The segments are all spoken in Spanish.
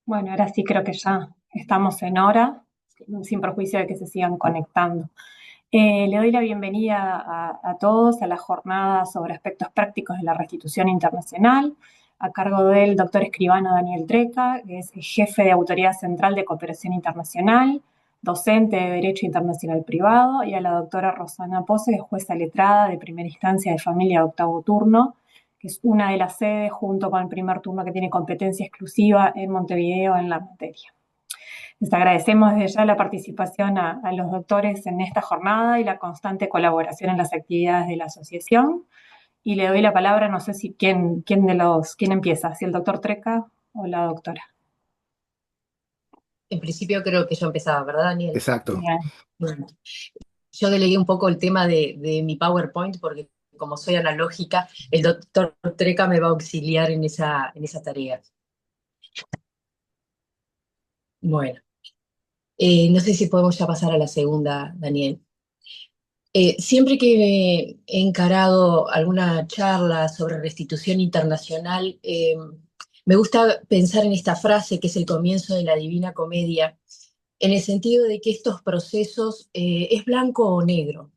Bueno, ahora sí creo que ya estamos en hora, sin perjuicio de que se sigan conectando. Le doy la bienvenida a todos a la jornada sobre aspectos prácticos de la restitución internacional, a cargo del doctor escribano Daniel Treca, que es jefe de Autoridad Central de Cooperación Internacional, docente de Derecho Internacional Privado, y a la doctora Rosana Pose, que es jueza letrada de primera instancia de familia de octavo turno, que es una de las sedes junto con el primer turno que tiene competencia exclusiva en Montevideo en la materia. Les agradecemos desde ya la participación a los doctores en esta jornada y la constante colaboración en las actividades de la asociación. Y le doy la palabra, no sé si quién empieza, si el doctor Treca o la doctora. En principio creo que yo empezaba, ¿verdad, Daniel? Exacto. Bien. Bueno, yo delegué un poco el tema de mi PowerPoint porque como soy analógica, el doctor Treca me va a auxiliar en esa tarea. Bueno, no sé si podemos ya pasar a la segunda, Daniel. Siempre que he encarado alguna charla sobre restitución internacional, me gusta pensar en esta frase que es el comienzo de la Divina Comedia, en el sentido de que estos procesos es blanco o negro.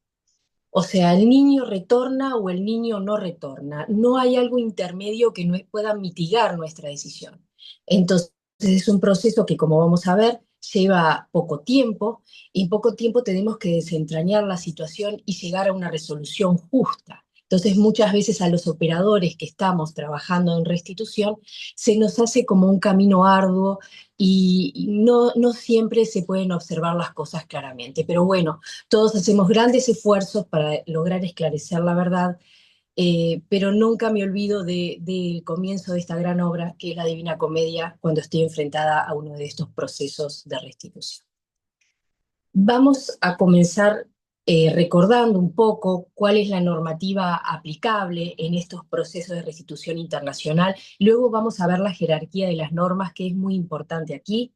O sea, el niño retorna o el niño no retorna. No hay algo intermedio que no pueda mitigar nuestra decisión. Entonces, es un proceso que, como vamos a ver, lleva poco tiempo y en poco tiempo tenemos que desentrañar la situación y llegar a una resolución justa. Entonces, muchas veces a los operadores que estamos trabajando en restitución se nos hace como un camino arduo y no siempre se pueden observar las cosas claramente. Pero bueno, todos hacemos grandes esfuerzos para lograr esclarecer la verdad, pero nunca me olvido del comienzo de esta gran obra, que es la Divina Comedia, cuando estoy enfrentada a uno de estos procesos de restitución. Vamos a comenzar recordando un poco cuál es la normativa aplicable en estos procesos de restitución internacional. Luego vamos a ver la jerarquía de las normas, que es muy importante aquí.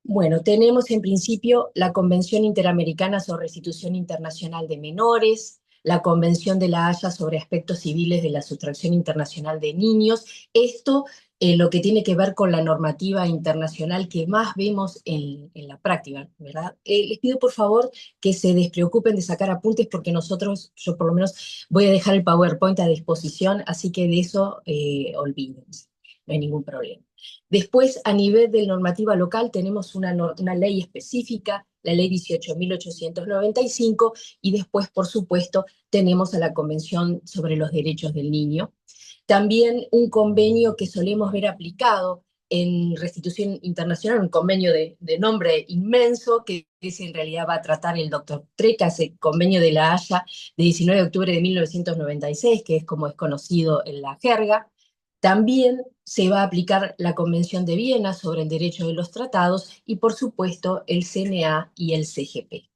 Bueno, tenemos en principio la Convención Interamericana sobre Restitución Internacional de Menores, la Convención de la Haya sobre Aspectos Civiles de la Sustracción Internacional de Niños. Esto lo que tiene que ver con la normativa internacional que más vemos en la práctica, ¿verdad? Les pido por favor que se despreocupen de sacar apuntes porque yo por lo menos voy a dejar el PowerPoint a disposición, así que de eso olvídense, no hay ningún problema. Después, a nivel de normativa local, tenemos una ley específica, la ley 18.895, y después, por supuesto, tenemos a la Convención sobre los Derechos del Niño. También un convenio que solemos ver aplicado en restitución internacional, un convenio de nombre inmenso, que ese en realidad va a tratar el doctor Treca, ese convenio de la Haya de 19 de octubre de 1996, que es como es conocido en la jerga. También se va a aplicar la Convención de Viena sobre el derecho de los tratados y, por supuesto, el CNA y el CGP.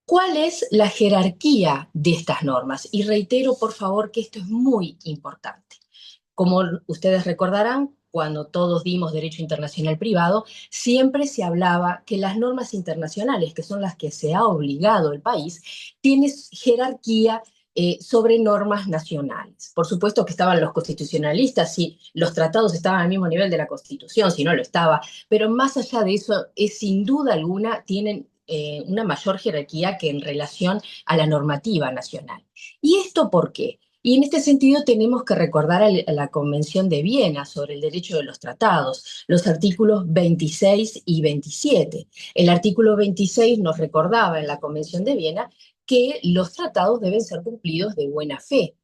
¿Cuál es la jerarquía de estas normas? Y reitero, por favor, que esto es muy importante. Como ustedes recordarán, cuando todos dimos derecho internacional privado, siempre se hablaba que las normas internacionales, que son las que se ha obligado el país, tienen jerarquía sobre normas nacionales. Por supuesto que estaban los constitucionalistas, si los tratados estaban al mismo nivel de la Constitución, si no lo estaba, pero más allá de eso, es sin duda alguna tienen una mayor jerarquía que en relación a la normativa nacional. ¿Y esto por qué? Y en este sentido tenemos que recordar a la Convención de Viena sobre el derecho de los tratados, los artículos 26 y 27. El artículo 26 nos recordaba en la Convención de Viena que los tratados deben ser cumplidos de buena fe.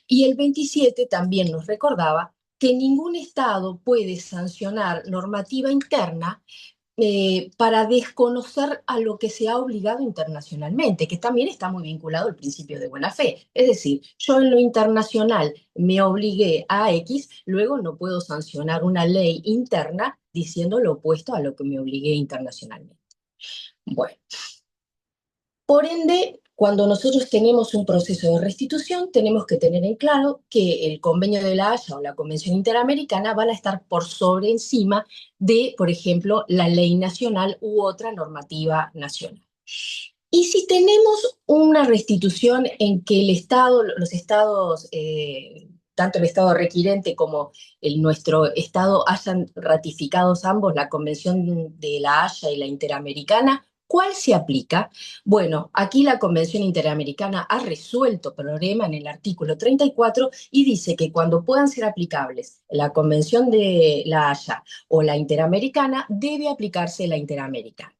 Y el 27 también nos recordaba que ningún Estado puede sancionar normativa interna para desconocer a lo que se ha obligado internacionalmente, que también está muy vinculado al principio de buena fe. Es decir, yo en lo internacional me obligué a X, luego no puedo sancionar una ley interna diciendo lo opuesto a lo que me obligué internacionalmente. Bueno, por ende, cuando nosotros tenemos un proceso de restitución, tenemos que tener en claro que el Convenio de la Haya o la Convención Interamericana van a estar por sobre encima de, por ejemplo, la ley nacional u otra normativa nacional. Y si tenemos una restitución en que el Estado, los Estados tanto el Estado requirente como nuestro Estado hayan ratificado ambos la Convención de la Haya y la Interamericana, ¿cuál se aplica? Bueno, aquí la Convención Interamericana ha resuelto el problema en el artículo 34 y dice que cuando puedan ser aplicables la Convención de la Haya o la Interamericana, debe aplicarse la Interamericana.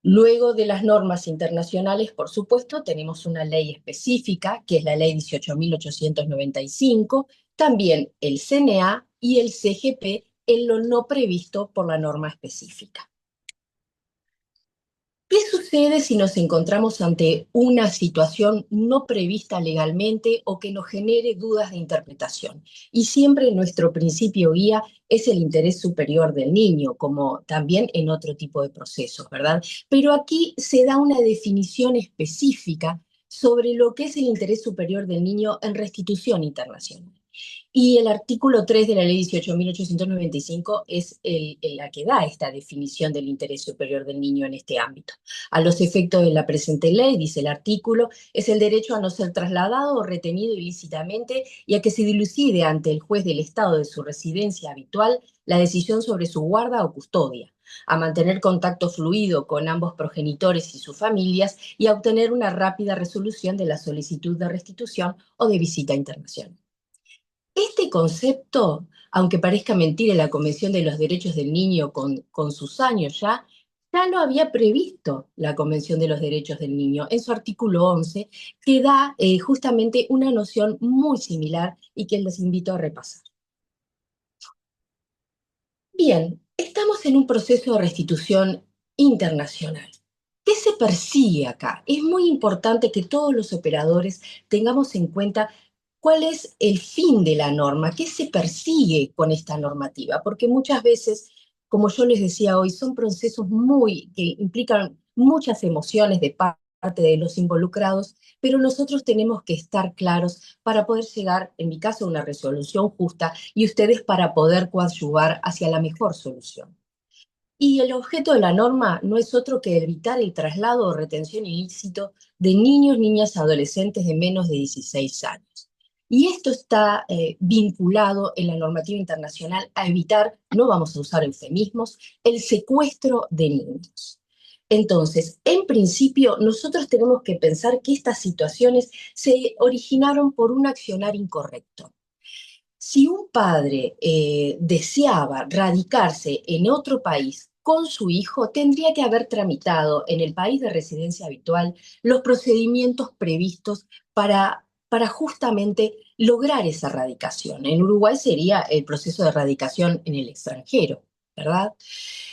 Luego de las normas internacionales, por supuesto, tenemos una ley específica, que es la ley 18.895, también el CNA y el CGP en lo no previsto por la norma específica. ¿Qué sucede si nos encontramos ante una situación no prevista legalmente o que nos genere dudas de interpretación? Y siempre nuestro principio guía es el interés superior del niño, como también en otro tipo de procesos, ¿verdad? Pero aquí se da una definición específica sobre lo que es el interés superior del niño en restitución internacional. Y el artículo 3 de la ley 18.895 es la que da esta definición del interés superior del niño en este ámbito. A los efectos de la presente ley, dice el artículo, es el derecho a no ser trasladado o retenido ilícitamente y a que se dilucide ante el juez del estado de su residencia habitual la decisión sobre su guarda o custodia, a mantener contacto fluido con ambos progenitores y sus familias y a obtener una rápida resolución de la solicitud de restitución o de visita internacional. Este concepto, aunque parezca mentira, la Convención de los Derechos del Niño con sus años ya lo había previsto la Convención de los Derechos del Niño en su artículo 11, que da justamente una noción muy similar y que les invito a repasar. Bien, estamos en un proceso de restitución internacional. ¿Qué se persigue acá? Es muy importante que todos los operadores tengamos en cuenta cuál es el fin de la norma, qué se persigue con esta normativa, porque muchas veces, como yo les decía hoy, son procesos que implican muchas emociones de parte de los involucrados, pero nosotros tenemos que estar claros para poder llegar, en mi caso, a una resolución justa y ustedes para poder coadyuvar hacia la mejor solución. Y el objeto de la norma no es otro que evitar el traslado o retención ilícito de niños, niñas, adolescentes de menos de 16 años. Y esto está vinculado en la normativa internacional a evitar, no vamos a usar eufemismos, el secuestro de niños. Entonces, en principio, nosotros tenemos que pensar que estas situaciones se originaron por un accionar incorrecto. Si un padre deseaba radicarse en otro país con su hijo, tendría que haber tramitado en el país de residencia habitual los procedimientos previstos para justamente lograr esa radicación. En Uruguay sería el proceso de radicación en el extranjero, ¿verdad?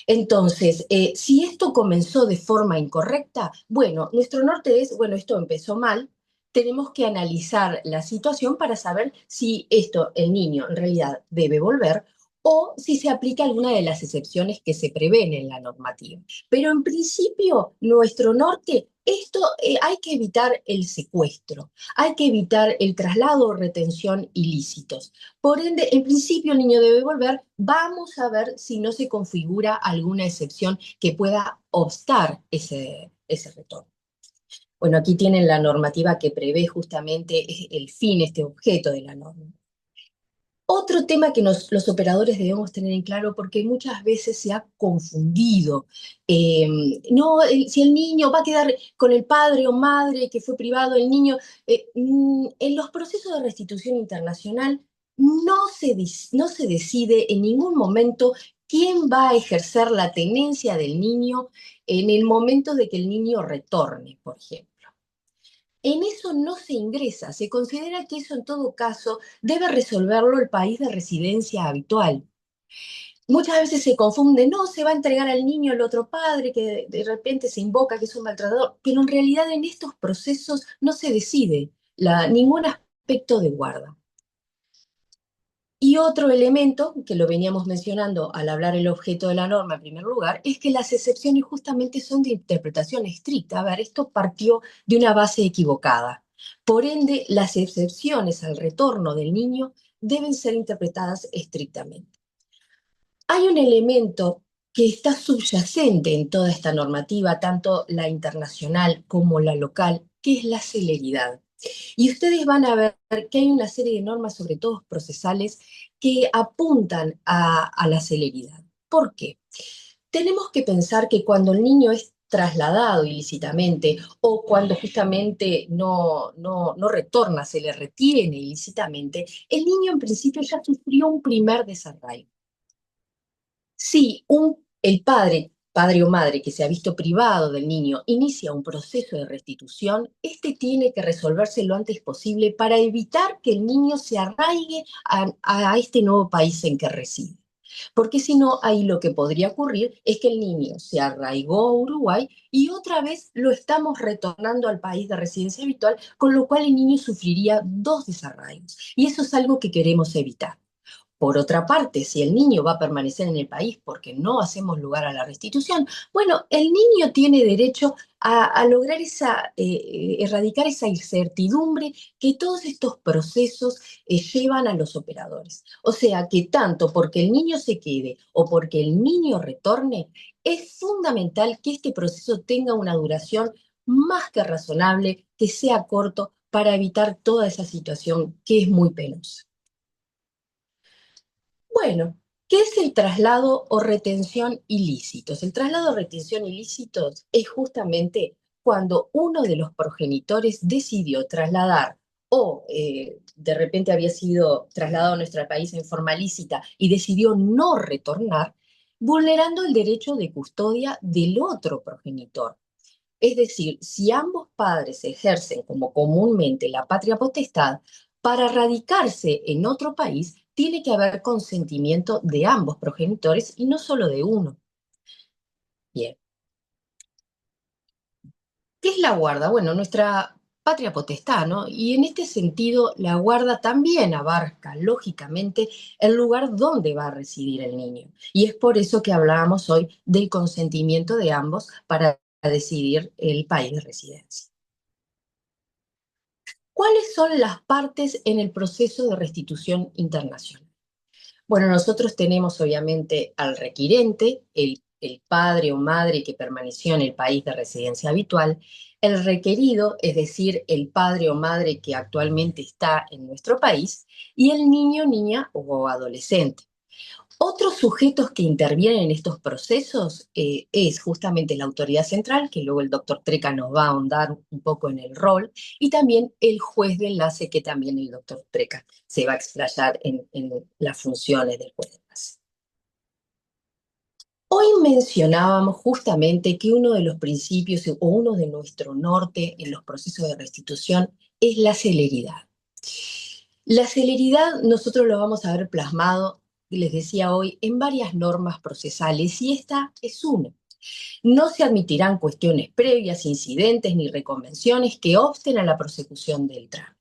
Entonces, si esto comenzó de forma incorrecta, bueno, nuestro norte es, bueno, esto empezó mal, tenemos que analizar la situación para saber si el niño en realidad debe volver o si se aplica alguna de las excepciones que se prevén en la normativa. Pero en principio, nuestro norte, hay que evitar el secuestro, hay que evitar el traslado o retención ilícitos. Por ende, en principio el niño debe volver. Vamos a ver si no se configura alguna excepción que pueda obstar ese retorno. Bueno, aquí tienen la normativa que prevé justamente el fin, este objeto de la norma. Otro tema que los operadores debemos tener en claro, porque muchas veces se ha confundido, no, si el niño va a quedar con el padre o madre que fue privado, el niño, en los procesos de restitución internacional no se decide en ningún momento quién va a ejercer la tenencia del niño en el momento de que el niño retorne, por ejemplo. En eso no se ingresa, se considera que eso en todo caso debe resolverlo el país de residencia habitual. Muchas veces se confunde, no, se va a entregar al niño el otro padre que de repente se invoca que es un maltratador, pero en realidad en estos procesos no se decide ningún aspecto de guarda. Y otro elemento, que lo veníamos mencionando al hablar el objeto de la norma en primer lugar, es que las excepciones justamente son de interpretación estricta. A ver, esto partió de una base equivocada. Por ende, las excepciones al retorno del niño deben ser interpretadas estrictamente. Hay un elemento que está subyacente en toda esta normativa, tanto la internacional como la local, que es la celeridad. Y ustedes van a ver que hay una serie de normas, sobre todo procesales, que apuntan a la celeridad. ¿Por qué? Tenemos que pensar que cuando el niño es trasladado ilícitamente o cuando justamente no retorna, se le retiene ilícitamente, el niño en principio ya sufrió un primer desarraigo. Si el padre o madre que se ha visto privado del niño inicia un proceso de restitución, este tiene que resolverse lo antes posible para evitar que el niño se arraigue a este nuevo país en que reside. Porque si no, ahí lo que podría ocurrir es que el niño se arraigó a Uruguay y otra vez lo estamos retornando al país de residencia habitual, con lo cual el niño sufriría dos desarraigos. Y eso es algo que queremos evitar. Por otra parte, si el niño va a permanecer en el país porque no hacemos lugar a la restitución, bueno, el niño tiene derecho a lograr erradicar esa incertidumbre que todos estos procesos llevan a los operadores. O sea que tanto porque el niño se quede o porque el niño retorne, es fundamental que este proceso tenga una duración más que razonable, que sea corto, para evitar toda esa situación que es muy penosa. Bueno, ¿qué es el traslado o retención ilícitos? El traslado o retención ilícitos es justamente cuando uno de los progenitores decidió trasladar o de repente había sido trasladado a nuestro país en forma lícita y decidió no retornar, vulnerando el derecho de custodia del otro progenitor. Es decir, si ambos padres ejercen como comúnmente la patria potestad, para radicarse en otro país tiene que haber consentimiento de ambos progenitores y no solo de uno. Bien, ¿qué es la guarda? Bueno, nuestra patria potestad, ¿no? Y en este sentido, la guarda también abarca, lógicamente, el lugar donde va a residir el niño. Y es por eso que hablábamos hoy del consentimiento de ambos para decidir el país de residencia. ¿Cuáles son las partes en el proceso de restitución internacional? Bueno, nosotros tenemos obviamente al requirente, el padre o madre que permaneció en el país de residencia habitual, el requerido, es decir, el padre o madre que actualmente está en nuestro país, y el niño, niña o adolescente. Otros sujetos que intervienen en estos procesos es justamente la autoridad central, que luego el doctor Treca nos va a ahondar un poco en el rol, y también el juez de enlace, que también el doctor Treca se va a explayar en las funciones del juez de enlace. Hoy mencionábamos justamente que uno de los principios o uno de nuestro norte en los procesos de restitución es la celeridad. La celeridad nosotros lo vamos a ver plasmado, les decía hoy, en varias normas procesales y esta es una. No se admitirán cuestiones previas, incidentes ni reconvenciones que obsten a la prosecución del trámite.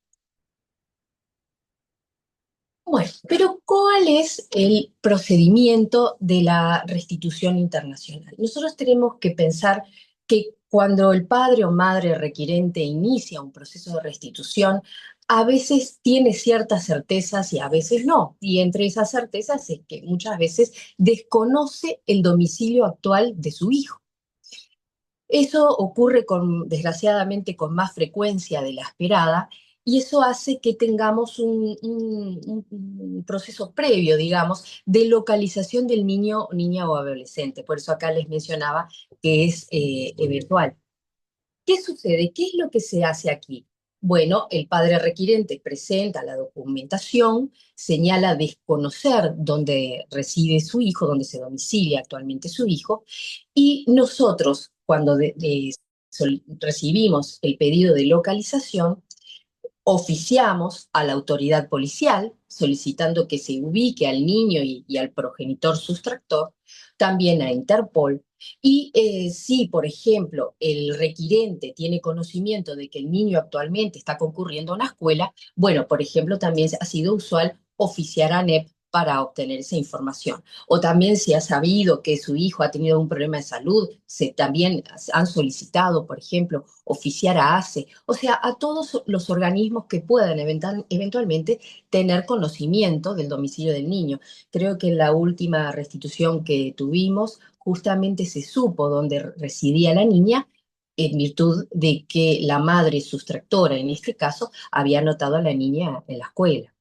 Bueno, pero ¿cuál es el procedimiento de la restitución internacional? Nosotros tenemos que pensar que cuando el padre o madre requirente inicia un proceso de restitución, a veces tiene ciertas certezas y a veces no. Y entre esas certezas es que muchas veces desconoce el domicilio actual de su hijo. Eso ocurre desgraciadamente con más frecuencia de la esperada y eso hace que tengamos un proceso previo, digamos, de localización del niño, niña o adolescente. Por eso acá les mencionaba que es eventual. ¿Qué sucede? ¿Qué es lo que se hace aquí? Bueno, el padre requirente presenta la documentación, señala desconocer dónde reside su hijo, dónde se domicilia actualmente su hijo, y nosotros, cuando recibimos el pedido de localización, oficiamos a la autoridad policial solicitando que se ubique al niño y al progenitor sustractor, también a Interpol. Y si, por ejemplo, el requirente tiene conocimiento de que el niño actualmente está concurriendo a una escuela, bueno, por ejemplo, también ha sido usual oficiar a NEP para obtener esa información. O también si ha sabido que su hijo ha tenido un problema de salud, también han solicitado, por ejemplo, oficiar a ACE, o sea, a todos los organismos que puedan eventualmente tener conocimiento del domicilio del niño. Creo que en la última restitución que tuvimos, justamente se supo dónde residía la niña en virtud de que la madre sustractora, en este caso, había anotado a la niña en la escuela.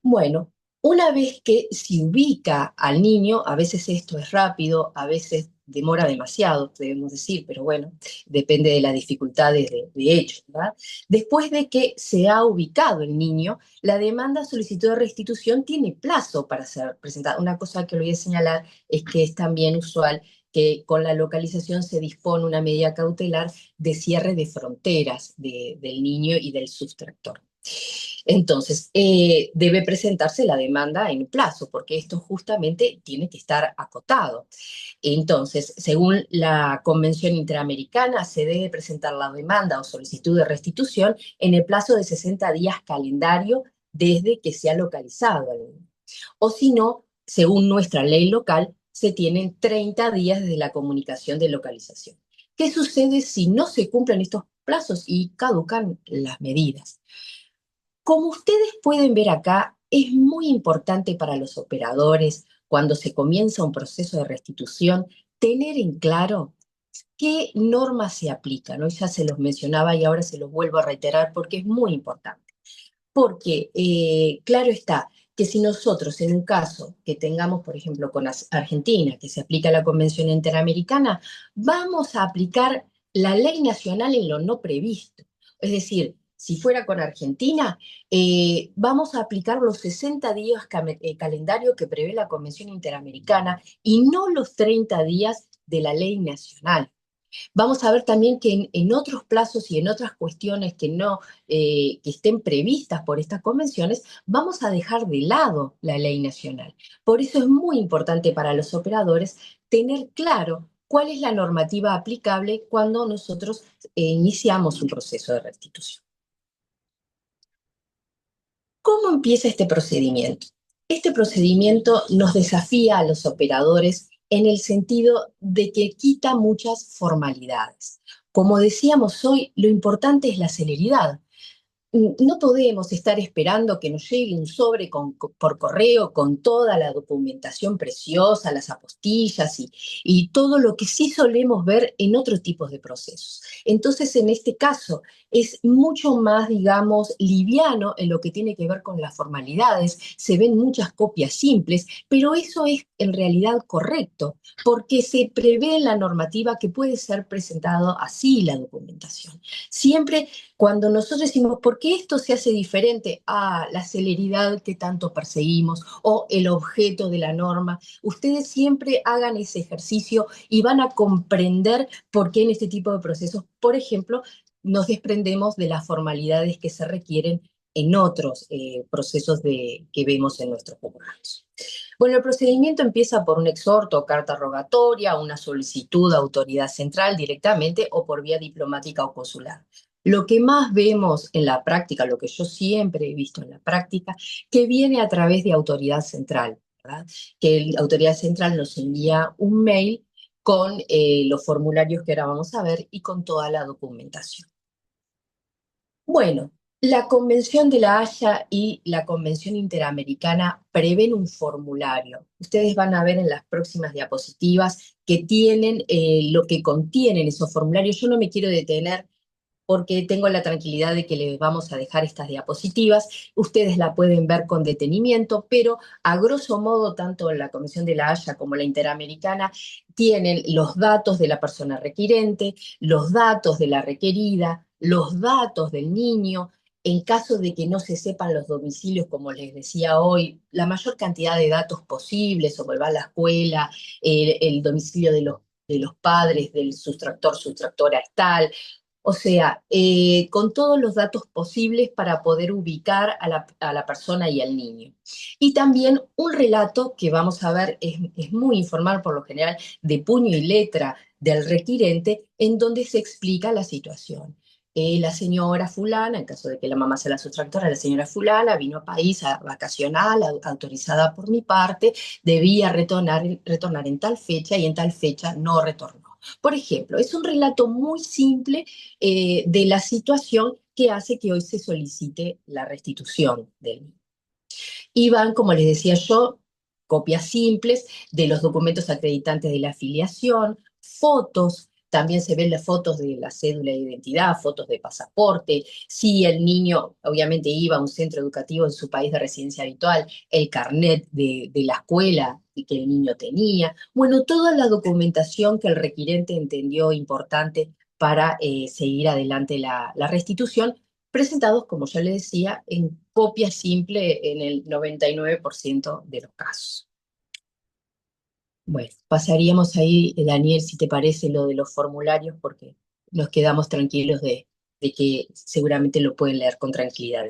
Bueno, una vez que se ubica al niño, a veces esto es rápido, a veces demora demasiado, debemos decir, pero bueno, depende de las dificultades de hecho, ¿verdad? Después de que se ha ubicado el niño, la demanda solicitud de restitución tiene plazo para ser presentada. Una cosa que olvidé señalar es que es también usual que con la localización se dispone una medida cautelar de cierre de fronteras del niño y del sustractor. Entonces, debe presentarse la demanda en plazo, porque esto justamente tiene que estar acotado. Entonces, según la Convención Interamericana, se debe presentar la demanda o solicitud de restitución en el plazo de 60 días calendario desde que se ha localizado al niño. O si no, según nuestra ley local, se tienen 30 días desde la comunicación de localización. ¿Qué sucede si no se cumplen estos plazos y caducan las medidas? Como ustedes pueden ver acá, es muy importante para los operadores, cuando se comienza un proceso de restitución, tener en claro qué normas se aplican, ¿no? Ya se los mencionaba y ahora se los vuelvo a reiterar porque es muy importante. Porque, claro está, que si nosotros en un caso que tengamos, por ejemplo, con Argentina, que se aplica la Convención Interamericana, vamos a aplicar la ley nacional en lo no previsto. Es decir, si fuera con Argentina, vamos a aplicar los 60 días calendario que prevé la Convención Interamericana y no los 30 días de la ley nacional. Vamos a ver también que en otros plazos y en otras cuestiones que no que estén previstas por estas convenciones, vamos a dejar de lado la ley nacional. Por eso es muy importante para los operadores tener claro cuál es la normativa aplicable cuando nosotros iniciamos un proceso de restitución. ¿Cómo empieza este procedimiento? Este procedimiento nos desafía a los operadores en el sentido de que quita muchas formalidades. Como decíamos hoy, lo importante es la celeridad. No podemos estar esperando que nos llegue un sobre por correo con toda la documentación preciosa, las apostillas y todo lo que sí solemos ver en otros tipos de procesos. Entonces, en este caso, es mucho más, digamos, liviano en lo que tiene que ver con las formalidades. Se ven muchas copias simples, pero eso es en realidad correcto, porque se prevé en la normativa que puede ser presentado así la documentación. Siempre cuando nosotros decimos, ¿por qué esto se hace diferente a la celeridad que tanto perseguimos o el objeto de la norma? Ustedes siempre hagan ese ejercicio y van a comprender por qué en este tipo de procesos, por ejemplo, nos desprendemos de las formalidades que se requieren en otros procesos que vemos en nuestros juzgados. Bueno, el procedimiento empieza por un exhorto o carta rogatoria, una solicitud a autoridad central directamente o por vía diplomática o consular. Lo que más vemos en la práctica, lo que yo siempre he visto en la práctica, que viene a través de autoridad central, ¿verdad? Que la autoridad central nos envía un mail con los formularios que ahora vamos a ver y con toda la documentación. Bueno, la Convención de la Haya y la Convención Interamericana prevén un formulario. Ustedes van a ver en las próximas diapositivas que tienen lo que contienen esos formularios. Yo no me quiero detener porque tengo la tranquilidad de que les vamos a dejar estas diapositivas. Ustedes la pueden ver con detenimiento, pero a grosso modo, tanto la Convención de la Haya como la Interamericana tienen los datos de la persona requirente, los datos de la requerida, los datos del niño. En caso de que no se sepan los domicilios, como les decía hoy, la mayor cantidad de datos posibles sobre va a la escuela, el domicilio de los padres, del sustractor, sustractora es tal, o sea, con todos los datos posibles para poder ubicar a la persona y al niño. Y también un relato que vamos a ver es muy informal por lo general, de puño y letra del requirente, en donde se explica la situación. La señora fulana, en caso de que la mamá sea la sustractora, la señora fulana vino a país vacacional, autorizada por mi parte, debía retornar en tal fecha y en tal fecha no retornó. Por ejemplo, es un relato muy simple de la situación que hace que hoy se solicite la restitución del mismo. Y van, como les decía yo, copias simples de los documentos acreditantes de la afiliación, fotos también se ven las fotos de la cédula de identidad, fotos de pasaporte, si el niño obviamente iba a un centro educativo en su país de residencia habitual, el carnet de la escuela que el niño tenía, bueno, toda la documentación que el requirente entendió importante para seguir adelante la restitución, presentados, como ya le decía, en copia simple en el 99% de los casos. Bueno, pasaríamos ahí, Daniel, si te parece, lo de los formularios, porque nos quedamos tranquilos de que seguramente lo pueden leer con tranquilidad.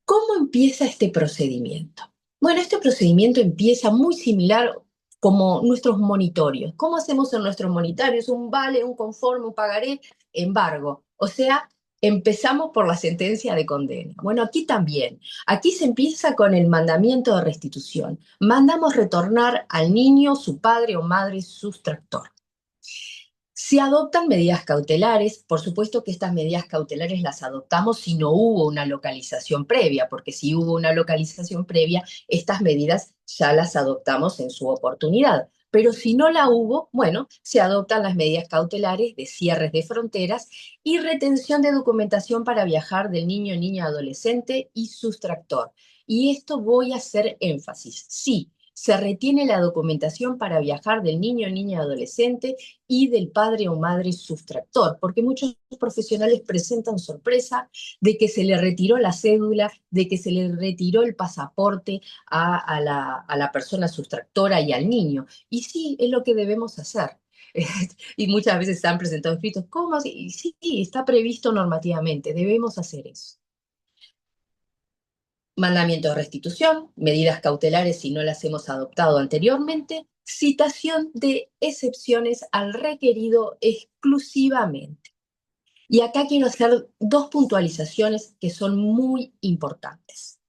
¿Cómo empieza este procedimiento? Bueno, este procedimiento empieza muy similar como nuestros monitorios. ¿Cómo hacemos en nuestros monitorios? Un vale, un conforme, un pagaré, embargo. O sea, empezamos por la sentencia de condena. Bueno, aquí también. Aquí se empieza con el mandamiento de restitución. Mandamos retornar al niño, su padre o madre sustractor. Se adoptan medidas cautelares, por supuesto que estas medidas cautelares las adoptamos si no hubo una localización previa, porque si hubo una localización previa, estas medidas ya las adoptamos en su oportunidad. Pero si no la hubo, bueno, se adoptan las medidas cautelares de cierres de fronteras y retención de documentación para viajar del niño, niña, adolescente y sustractor. Y esto voy a hacer énfasis. Sí, se retiene la documentación para viajar del niño, niña, adolescente y del padre o madre sustractor, porque muchos profesionales presentan sorpresa de que se le retiró la cédula, de que se le retiró el pasaporte a la persona sustractora y al niño. Y sí, es lo que debemos hacer. Y muchas veces se han presentado escritos, ¿cómo así? Y sí, está previsto normativamente, debemos hacer eso. Mandamiento de restitución, medidas cautelares si no las hemos adoptado anteriormente, citación de excepciones al requerido exclusivamente. Y acá quiero hacer dos puntualizaciones que son muy importantes.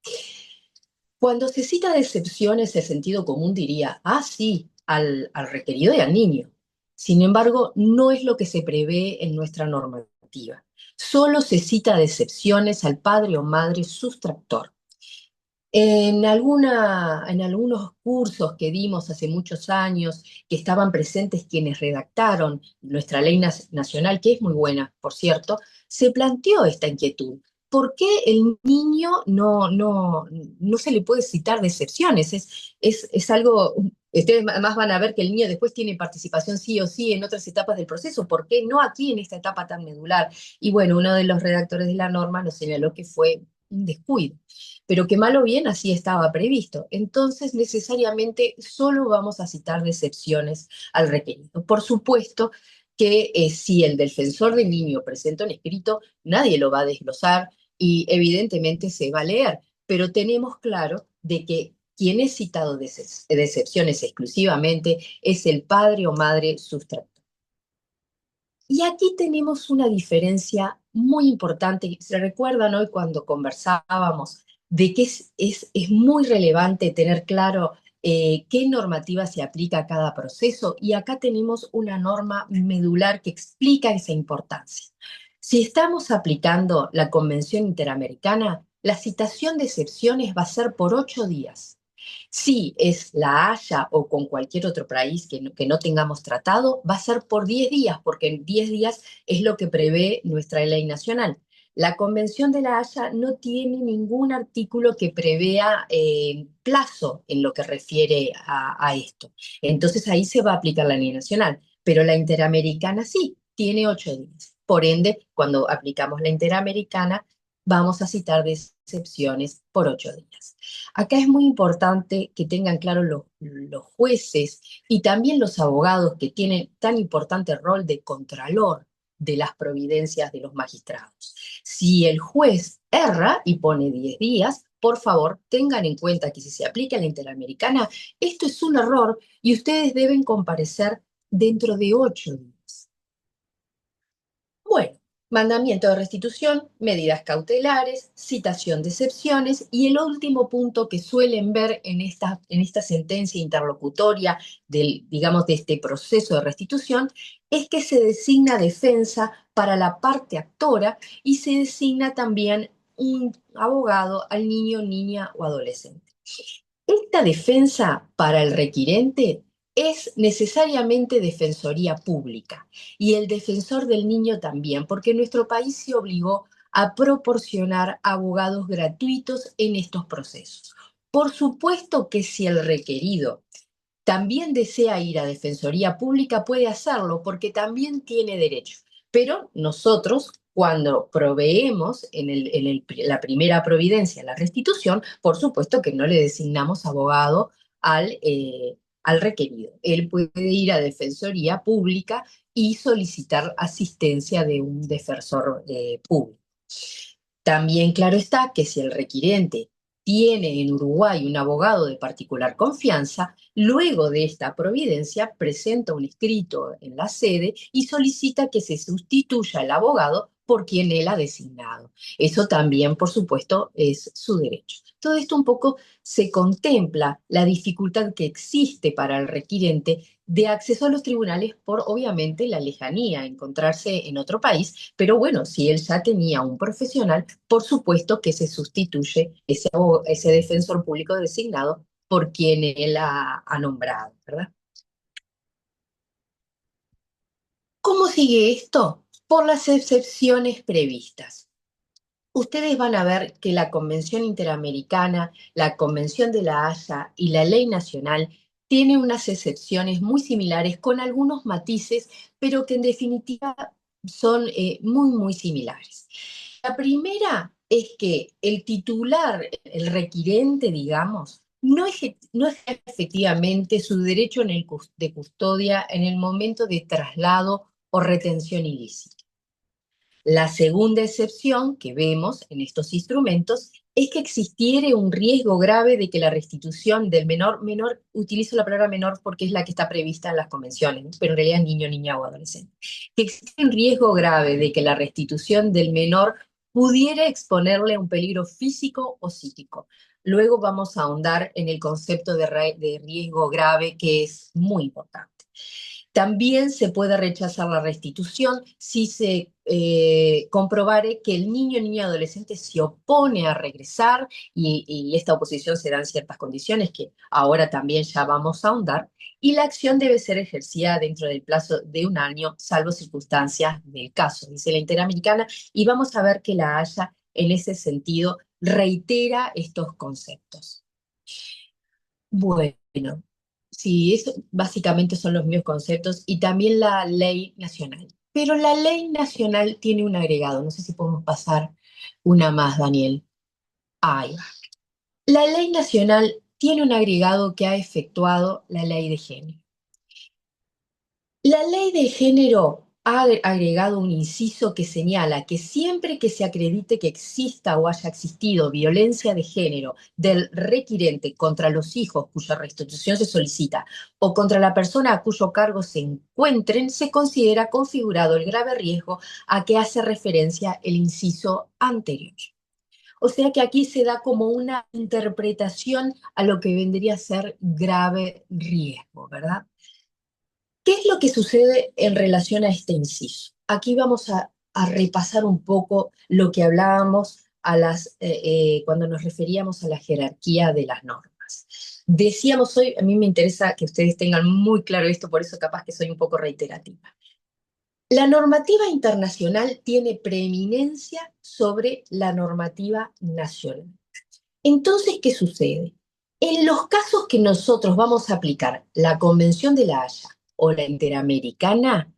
Cuando se cita de excepciones, el sentido común diría, ah, sí, al requerido y al niño. Sin embargo, no es lo que se prevé en nuestra normativa. Solo se cita de excepciones al padre o madre sustractor. En algunos cursos que dimos hace muchos años, que estaban presentes quienes redactaron nuestra ley nacional, que es muy buena, por cierto, se planteó esta inquietud. ¿Por qué el niño no se le puede citar de excepciones? Es algo, ustedes más van a ver que el niño después tiene participación sí o sí en otras etapas del proceso. ¿Por qué no aquí en esta etapa tan medular? Y bueno, uno de los redactores de la norma nos señaló que fue un descuido, pero que mal o bien así estaba previsto. Entonces, necesariamente solo vamos a citar de excepciones al requerido. Por supuesto que si el defensor del niño presenta un escrito, nadie lo va a desglosar y evidentemente se va a leer, pero tenemos claro de que quien es citado de excepciones exclusivamente es el padre o madre sustractor. Y aquí tenemos una diferencia muy importante. ¿Se recuerdan hoy cuando conversábamos de que es muy relevante tener claro qué normativa se aplica a cada proceso? Y acá tenemos una norma medular que explica esa importancia. Si estamos aplicando la Convención Interamericana, la citación de excepciones va a ser por 8 días. Si es La Haya o con cualquier otro país que no tengamos tratado, va a ser por 10 días, porque en 10 días es lo que prevé nuestra ley nacional. La Convención de La Haya no tiene ningún artículo que prevea plazo en lo que refiere a esto. Entonces ahí se va a aplicar la ley nacional, pero la interamericana sí, tiene 8 días. Por ende, cuando aplicamos la interamericana, vamos a citar de excepciones por 8 días. Acá es muy importante que tengan claro los jueces y también los abogados que tienen tan importante rol de contralor de las providencias de los magistrados. Si el juez erra y pone 10 días, por favor, tengan en cuenta que si se aplica la interamericana, esto es un error y ustedes deben comparecer dentro de 8 días. Bueno, mandamiento de restitución, medidas cautelares, citación de excepciones y el último punto que suelen ver en esta sentencia interlocutoria digamos, de este proceso de restitución es que se designa defensa para la parte actora y se designa también un abogado al niño, niña o adolescente. Esta defensa para el requirente es necesariamente defensoría pública y el defensor del niño también, porque nuestro país se obligó a proporcionar abogados gratuitos en estos procesos. Por supuesto que si el requerido también desea ir a Defensoría Pública, puede hacerlo porque también tiene derecho. Pero nosotros, cuando proveemos la primera providencia, la restitución, por supuesto que no le designamos abogado al requerido. Él puede ir a Defensoría Pública y solicitar asistencia de un defensor público. También claro está que si el requirente tiene en Uruguay un abogado de particular confianza, luego de esta providencia presenta un escrito en la sede y solicita que se sustituya el abogado por quien él ha designado. Eso también, por supuesto, es su derecho. Todo esto un poco se contempla la dificultad que existe para el requirente de acceso a los tribunales por, obviamente, la lejanía, encontrarse en otro país, pero bueno, si él ya tenía un profesional, por supuesto que se sustituye ese defensor público designado por quien él ha nombrado, ¿verdad? ¿Cómo sigue esto? Por las excepciones previstas. Ustedes van a ver que la Convención Interamericana, la Convención de la Haya y la Ley Nacional tienen unas excepciones muy similares con algunos matices, pero que en definitiva son muy, muy similares. La primera es que el titular, el requirente, digamos, no ejerce efectivamente su derecho de custodia en el momento de traslado o retención ilícita. La segunda excepción que vemos en estos instrumentos es que existiere un riesgo grave de que la restitución del menor, utilizo la palabra menor porque es la que está prevista en las convenciones, ¿no? Pero en realidad es niño, niña o adolescente, que existe un riesgo grave de que la restitución del menor pudiera exponerle a un peligro físico o psíquico. Luego vamos a ahondar en el concepto de riesgo grave, que es muy importante. También se puede rechazar la restitución si se comprobare que el niño, niña, adolescente se opone a regresar y esta oposición se da en ciertas condiciones que ahora también ya vamos a ahondar, y la acción debe ser ejercida dentro del plazo de 1 año, salvo circunstancias del caso, dice la Interamericana, y vamos a ver que la Haya en ese sentido reitera estos conceptos. Bueno, sí, eso básicamente son los mismos conceptos y también la ley nacional. Pero la ley nacional tiene un agregado. No sé si podemos pasar una más, Daniel. Ahí va. La ley nacional tiene un agregado que ha efectuado la ley de género. La ley de género ha agregado un inciso que señala que siempre que se acredite que exista o haya existido violencia de género del requirente contra los hijos cuya restitución se solicita o contra la persona a cuyo cargo se encuentren, se considera configurado el grave riesgo a que hace referencia el inciso anterior. O sea que aquí se da como una interpretación a lo que vendría a ser grave riesgo, ¿verdad? ¿Qué es lo que sucede en relación a este inciso? Aquí vamos a repasar un poco lo que hablábamos cuando nos referíamos a la jerarquía de las normas. Decíamos hoy, a mí me interesa que ustedes tengan muy claro esto, por eso capaz que soy un poco reiterativa. La normativa internacional tiene preeminencia sobre la normativa nacional. Entonces, ¿qué sucede? En los casos que nosotros vamos a aplicar la Convención de la Haya o la Interamericana,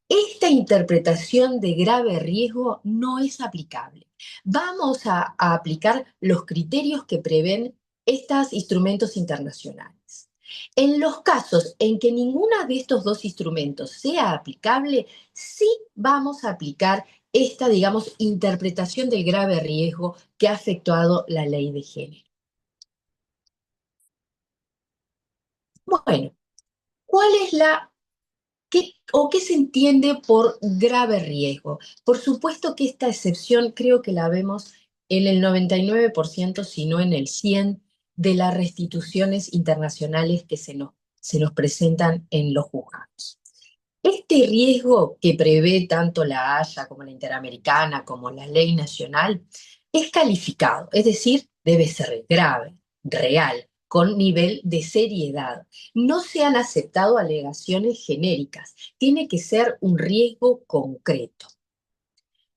esta interpretación de grave riesgo no es aplicable. Vamos a aplicar los criterios que prevén estos instrumentos internacionales. En los casos en que ninguno de estos dos instrumentos sea aplicable, sí vamos a aplicar esta, digamos, interpretación del grave riesgo que ha efectuado la ley de género. Bueno, ¿cuál es qué se entiende por grave riesgo? Por supuesto que esta excepción creo que la vemos en el 99%, si no en el 100%, de las restituciones internacionales que se nos presentan en los juzgados. Este riesgo que prevé tanto la Haya como la Interamericana como la ley nacional es calificado, es decir, debe ser grave, real, con nivel de seriedad. No se han aceptado alegaciones genéricas, tiene que ser un riesgo concreto.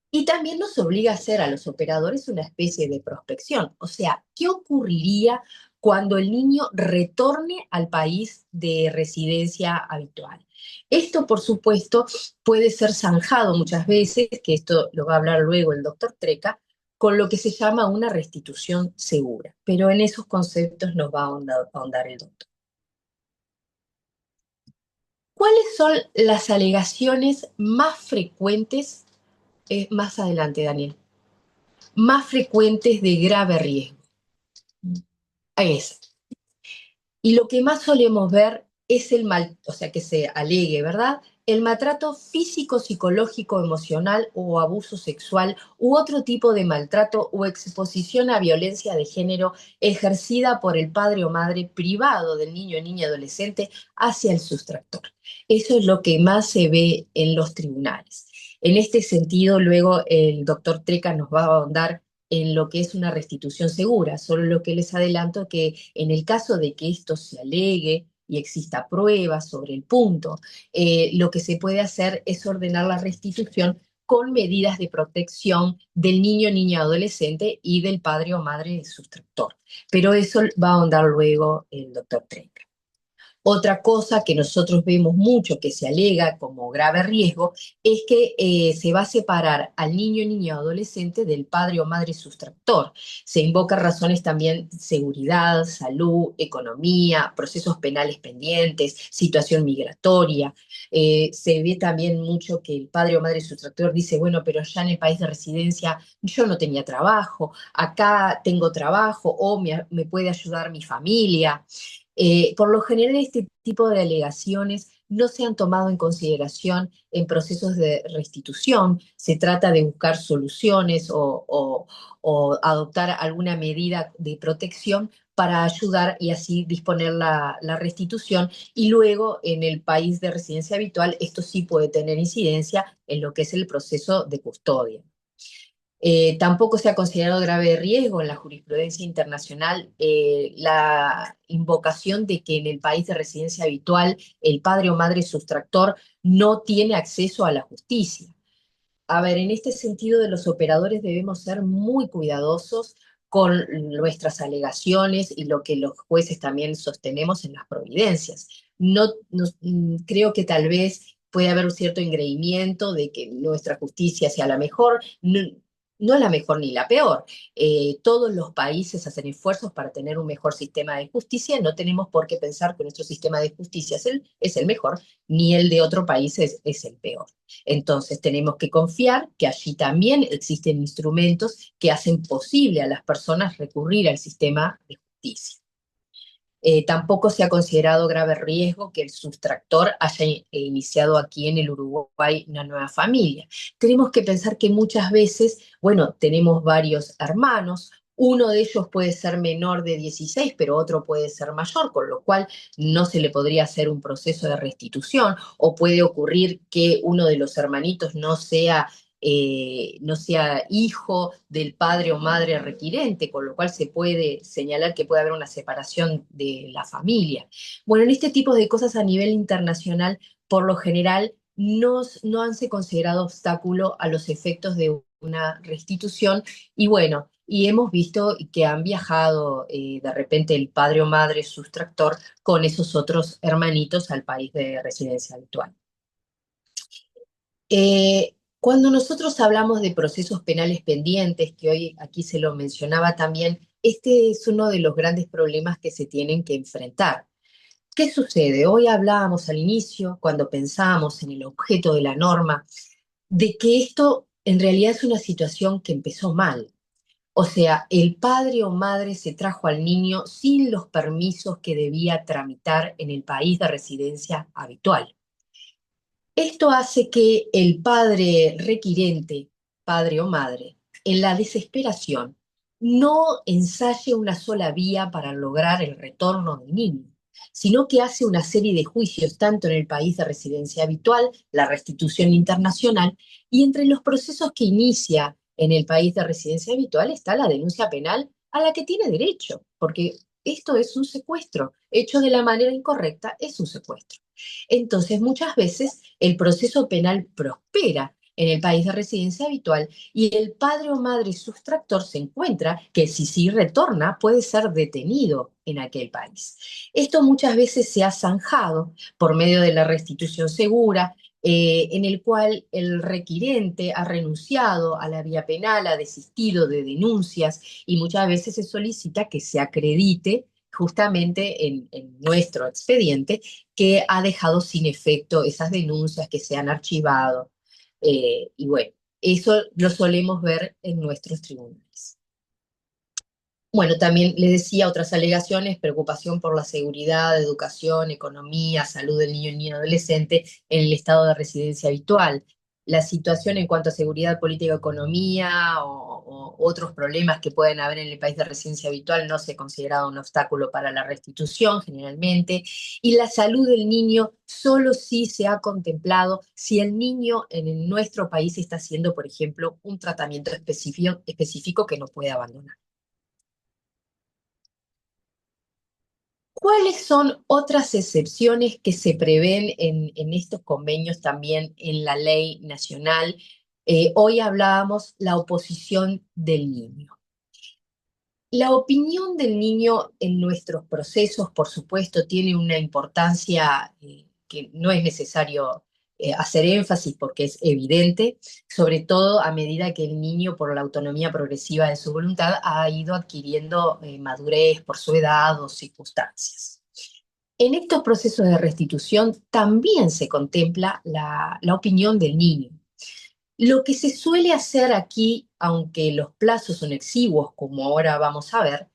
Y también nos obliga a hacer a los operadores una especie de prospección, o sea, ¿qué ocurriría cuando el niño retorne al país de residencia habitual? Esto, por supuesto, puede ser zanjado muchas veces, que esto lo va a hablar luego el doctor Treca, con lo que se llama una restitución segura, pero en esos conceptos nos va a ahondar el doctor. ¿Cuáles son las alegaciones más frecuentes? Más adelante, Daniel. Más frecuentes de grave riesgo. Es. Y lo que más solemos ver es el mal, o sea, que se alegue, ¿verdad? El maltrato físico, psicológico, emocional o abuso sexual u otro tipo de maltrato o exposición a violencia de género ejercida por el padre o madre privado del niño, niña, adolescente hacia el sustractor. Eso es lo que más se ve en los tribunales. En este sentido, luego el doctor Treca nos va a ahondar en lo que es una restitución segura. Solo lo que les adelanto que en el caso de que esto se alegue y exista pruebas sobre el punto, lo que se puede hacer es ordenar la restitución con medidas de protección del niño, niña, adolescente y del padre o madre sustractor. Pero eso va a ahondar luego el doctor Trenca. Otra cosa que nosotros vemos mucho que se alega como grave riesgo es que se va a separar al niño, niña o adolescente del padre o madre sustractor. Se invocan razones también seguridad, salud, economía, procesos penales pendientes, situación migratoria. Se ve también mucho que el padre o madre sustractor dice, bueno, pero allá en el país de residencia yo no tenía trabajo, acá tengo trabajo o me puede ayudar mi familia. Por lo general, este tipo de alegaciones no se han tomado en consideración en procesos de restitución. Se trata de buscar soluciones o adoptar alguna medida de protección para ayudar y así disponer la restitución. Y luego, en el país de residencia habitual, esto sí puede tener incidencia en lo que es el proceso de custodia. Tampoco se ha considerado grave riesgo en la jurisprudencia internacional la invocación de que en el país de residencia habitual el padre o madre sustractor no tiene acceso a la justicia. A ver, en este sentido de los operadores debemos ser muy cuidadosos con nuestras alegaciones y lo que los jueces también sostenemos en las providencias. Creo que tal vez puede haber un cierto engreimiento de que nuestra justicia sea la mejor. No, no la mejor ni la peor. Todos los países hacen esfuerzos para tener un mejor sistema de justicia. No tenemos por qué pensar que nuestro sistema de justicia es el mejor, ni el de otro país es el peor. Entonces tenemos que confiar que allí también existen instrumentos que hacen posible a las personas recurrir al sistema de justicia. Tampoco se ha considerado grave riesgo que el sustractor haya iniciado aquí en el Uruguay una nueva familia. Tenemos que pensar que muchas veces, bueno, tenemos varios hermanos, uno de ellos puede ser menor de 16, pero otro puede ser mayor, con lo cual no se le podría hacer un proceso de restitución, o puede ocurrir que uno de los hermanitos no sea hijo del padre o madre requirente, con lo cual se puede señalar que puede haber una separación de la familia. Bueno, en este tipo de cosas a nivel internacional, por lo general, no han se considerado obstáculo a los efectos de una restitución y bueno, y hemos visto que han viajado de repente el padre o madre sustractor con esos otros hermanitos al país de residencia habitual. Cuando nosotros hablamos de procesos penales pendientes, que hoy aquí se lo mencionaba también, este es uno de los grandes problemas que se tienen que enfrentar. ¿Qué sucede? Hoy hablábamos al inicio, cuando pensábamos en el objeto de la norma, de que esto en realidad es una situación que empezó mal. O sea, el padre o madre se trajo al niño sin los permisos que debía tramitar en el país de residencia habitual. Esto hace que el padre requirente, padre o madre, en la desesperación, no ensaye una sola vía para lograr el retorno del niño, sino que hace una serie de juicios tanto en el país de residencia habitual, la restitución internacional, y entre los procesos que inicia en el país de residencia habitual está la denuncia penal a la que tiene derecho, porque esto es un secuestro, hecho de la manera incorrecta es un secuestro. Entonces, muchas veces el proceso penal prospera en el país de residencia habitual y el padre o madre sustractor se encuentra que si sí retorna puede ser detenido en aquel país. Esto muchas veces se ha zanjado por medio de la restitución segura, en el cual el requirente ha renunciado a la vía penal, ha desistido de denuncias y muchas veces se solicita que se acredite justamente en nuestro expediente que ha dejado sin efecto esas denuncias que se han archivado. Y bueno, eso lo solemos ver en nuestros tribunales. Bueno, también le decía otras alegaciones, preocupación por la seguridad, educación, economía, salud del niño y niña adolescente en el estado de residencia habitual. La situación en cuanto a seguridad, política, economía o otros problemas que pueden haber en el país de residencia habitual no se ha considerado un obstáculo para la restitución generalmente. Y la salud del niño solo sí se ha contemplado si el niño en nuestro país está haciendo, por ejemplo, un tratamiento específico que no puede abandonar. ¿Cuáles son otras excepciones que se prevén en estos convenios también en la ley nacional? Hoy hablábamos la oposición del niño. La opinión del niño en nuestros procesos, por supuesto, tiene una importancia que no es necesario hacer énfasis porque es evidente, sobre todo a medida que el niño, por la autonomía progresiva de su voluntad, ha ido adquiriendo madurez por su edad o circunstancias. En estos procesos de restitución también se contempla la opinión del niño. Lo que se suele hacer aquí, aunque los plazos son exiguos, como ahora vamos a ver,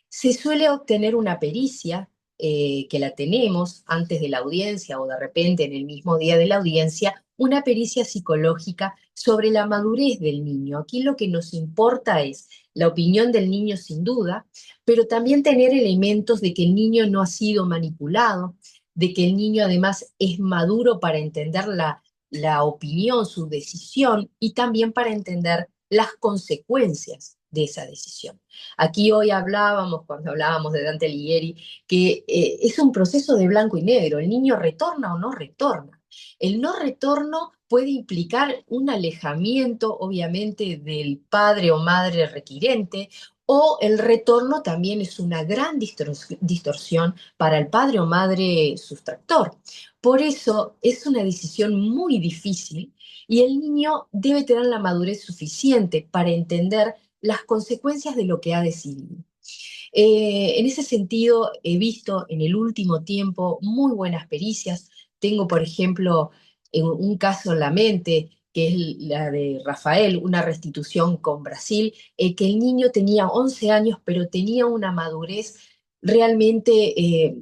se suele obtener una pericia que la tenemos antes de la audiencia o de repente en el mismo día de la audiencia, una pericia psicológica sobre la madurez del niño. Aquí lo que nos importa es la opinión del niño sin duda, pero también tener elementos de que el niño no ha sido manipulado, de que el niño además es maduro para entender la opinión, su decisión y también para entender las consecuencias de esa decisión. Aquí hoy hablábamos, cuando hablábamos de Dante Alighieri, que es un proceso de blanco y negro. ¿El niño retorna o no retorna? El no retorno puede implicar un alejamiento, obviamente, del padre o madre requirente, o el retorno también es una gran distorsión para el padre o madre sustractor. Por eso es una decisión muy difícil y el niño debe tener la madurez suficiente para entender las consecuencias de lo que ha decidido. En ese sentido, he visto en el último tiempo muy buenas pericias. Tengo, por ejemplo, un caso en la mente, que es la de Rafael, una restitución con Brasil, que el niño tenía 11 años, pero tenía una madurez realmente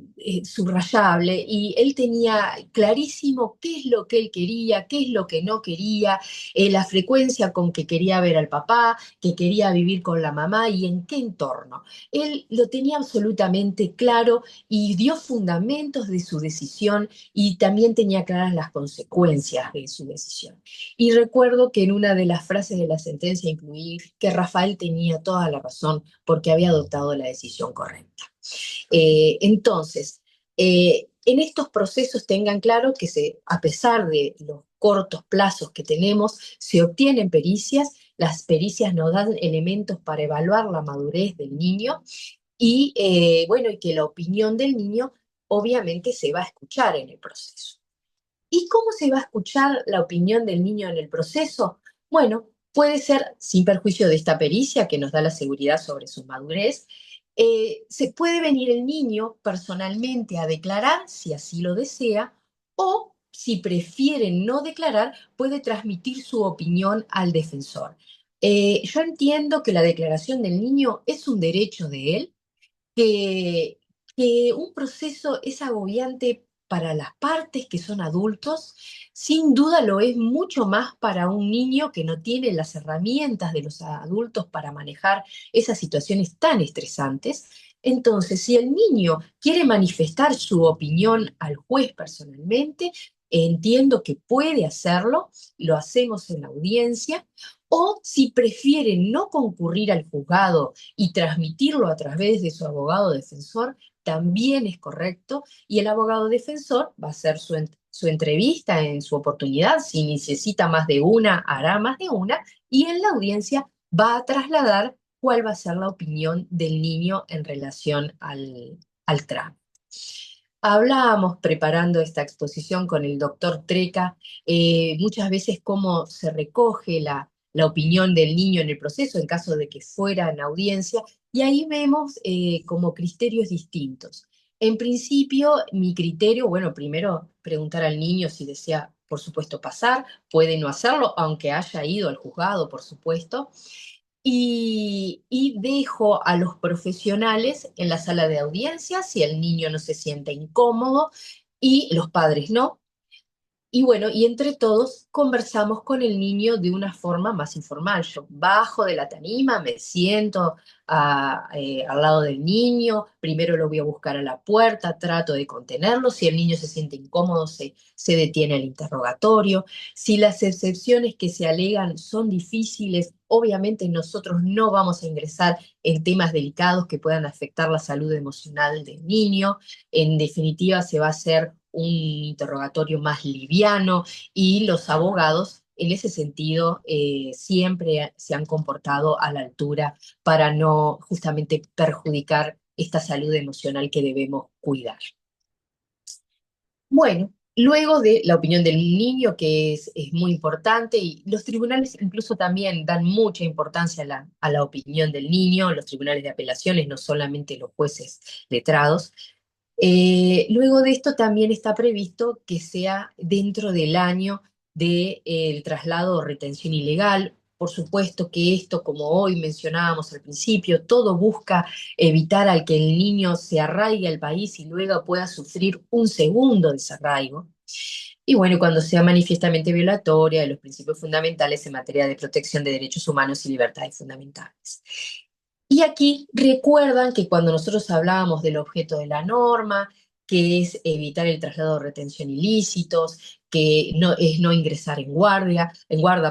subrayable y él tenía clarísimo qué es lo que él quería, qué es lo que no quería, la frecuencia con que quería ver al papá, que quería vivir con la mamá y en qué entorno. Él lo tenía absolutamente claro y dio fundamentos de su decisión y también tenía claras las consecuencias de su decisión. Y recuerdo que en una de las frases de la sentencia incluí que Rafael tenía toda la razón porque había adoptado la decisión correcta. Entonces, en estos procesos tengan claro que a pesar de los cortos plazos que tenemos, se obtienen pericias, las pericias nos dan elementos para evaluar la madurez del niño y, bueno, y que la opinión del niño obviamente se va a escuchar en el proceso. ¿Y cómo se va a escuchar la opinión del niño en el proceso? Bueno, puede ser sin perjuicio de esta pericia que nos da la seguridad sobre su madurez. Se puede venir el niño personalmente a declarar si así lo desea o si prefiere no declarar, puede transmitir su opinión al defensor. Yo entiendo que la declaración del niño es un derecho de él, que, que un proceso es agobiante para las partes que son adultos, sin duda lo es mucho más para un niño que no tiene las herramientas de los adultos para manejar esas situaciones tan estresantes. Entonces, si el niño quiere manifestar su opinión al juez personalmente, entiendo que puede hacerlo, lo hacemos en la audiencia, o si prefiere no concurrir al juzgado y transmitirlo a través de su abogado defensor, también es correcto, y el abogado defensor va a hacer su entrevista en su oportunidad, si necesita más de una, hará más de una, y en la audiencia va a trasladar cuál va a ser la opinión del niño en relación al trámite. Hablábamos preparando esta exposición con el doctor Treca, muchas veces cómo se recoge la opinión del niño en el proceso en caso de que fuera en audiencia, y ahí vemos como criterios distintos. En principio, mi criterio, bueno, primero preguntar al niño si desea, por supuesto, pasar, puede no hacerlo, aunque haya ido al juzgado, por supuesto, y dejo a los profesionales en la sala de audiencia si el niño no se siente incómodo y los padres no. Y bueno, y entre todos conversamos con el niño de una forma más informal. Yo bajo de la tarima, me siento al lado del niño, primero lo voy a buscar a la puerta, trato de contenerlo. Si el niño se siente incómodo, se detiene el interrogatorio. Si las excepciones que se alegan son difíciles, obviamente nosotros no vamos a ingresar en temas delicados que puedan afectar la salud emocional del niño. En definitiva, se va a hacer un interrogatorio más liviano, y los abogados en ese sentido siempre se han comportado a la altura para no justamente perjudicar esta salud emocional que debemos cuidar. Bueno, luego de la opinión del niño, que es muy importante, y los tribunales incluso también dan mucha importancia a la opinión del niño, los tribunales de apelaciones, no solamente los jueces letrados. Luego de esto también está previsto que sea dentro del año del traslado o retención ilegal. Por supuesto que esto, como hoy mencionábamos al principio, todo busca evitar al que el niño se arraigue al país y luego pueda sufrir un segundo desarraigo. Y bueno, cuando sea manifiestamente violatoria de los principios fundamentales en materia de protección de derechos humanos y libertades fundamentales. Y aquí recuerdan que cuando nosotros hablábamos del objeto de la norma, que es evitar el traslado o retención ilícitos, que no, es no ingresar en guarda,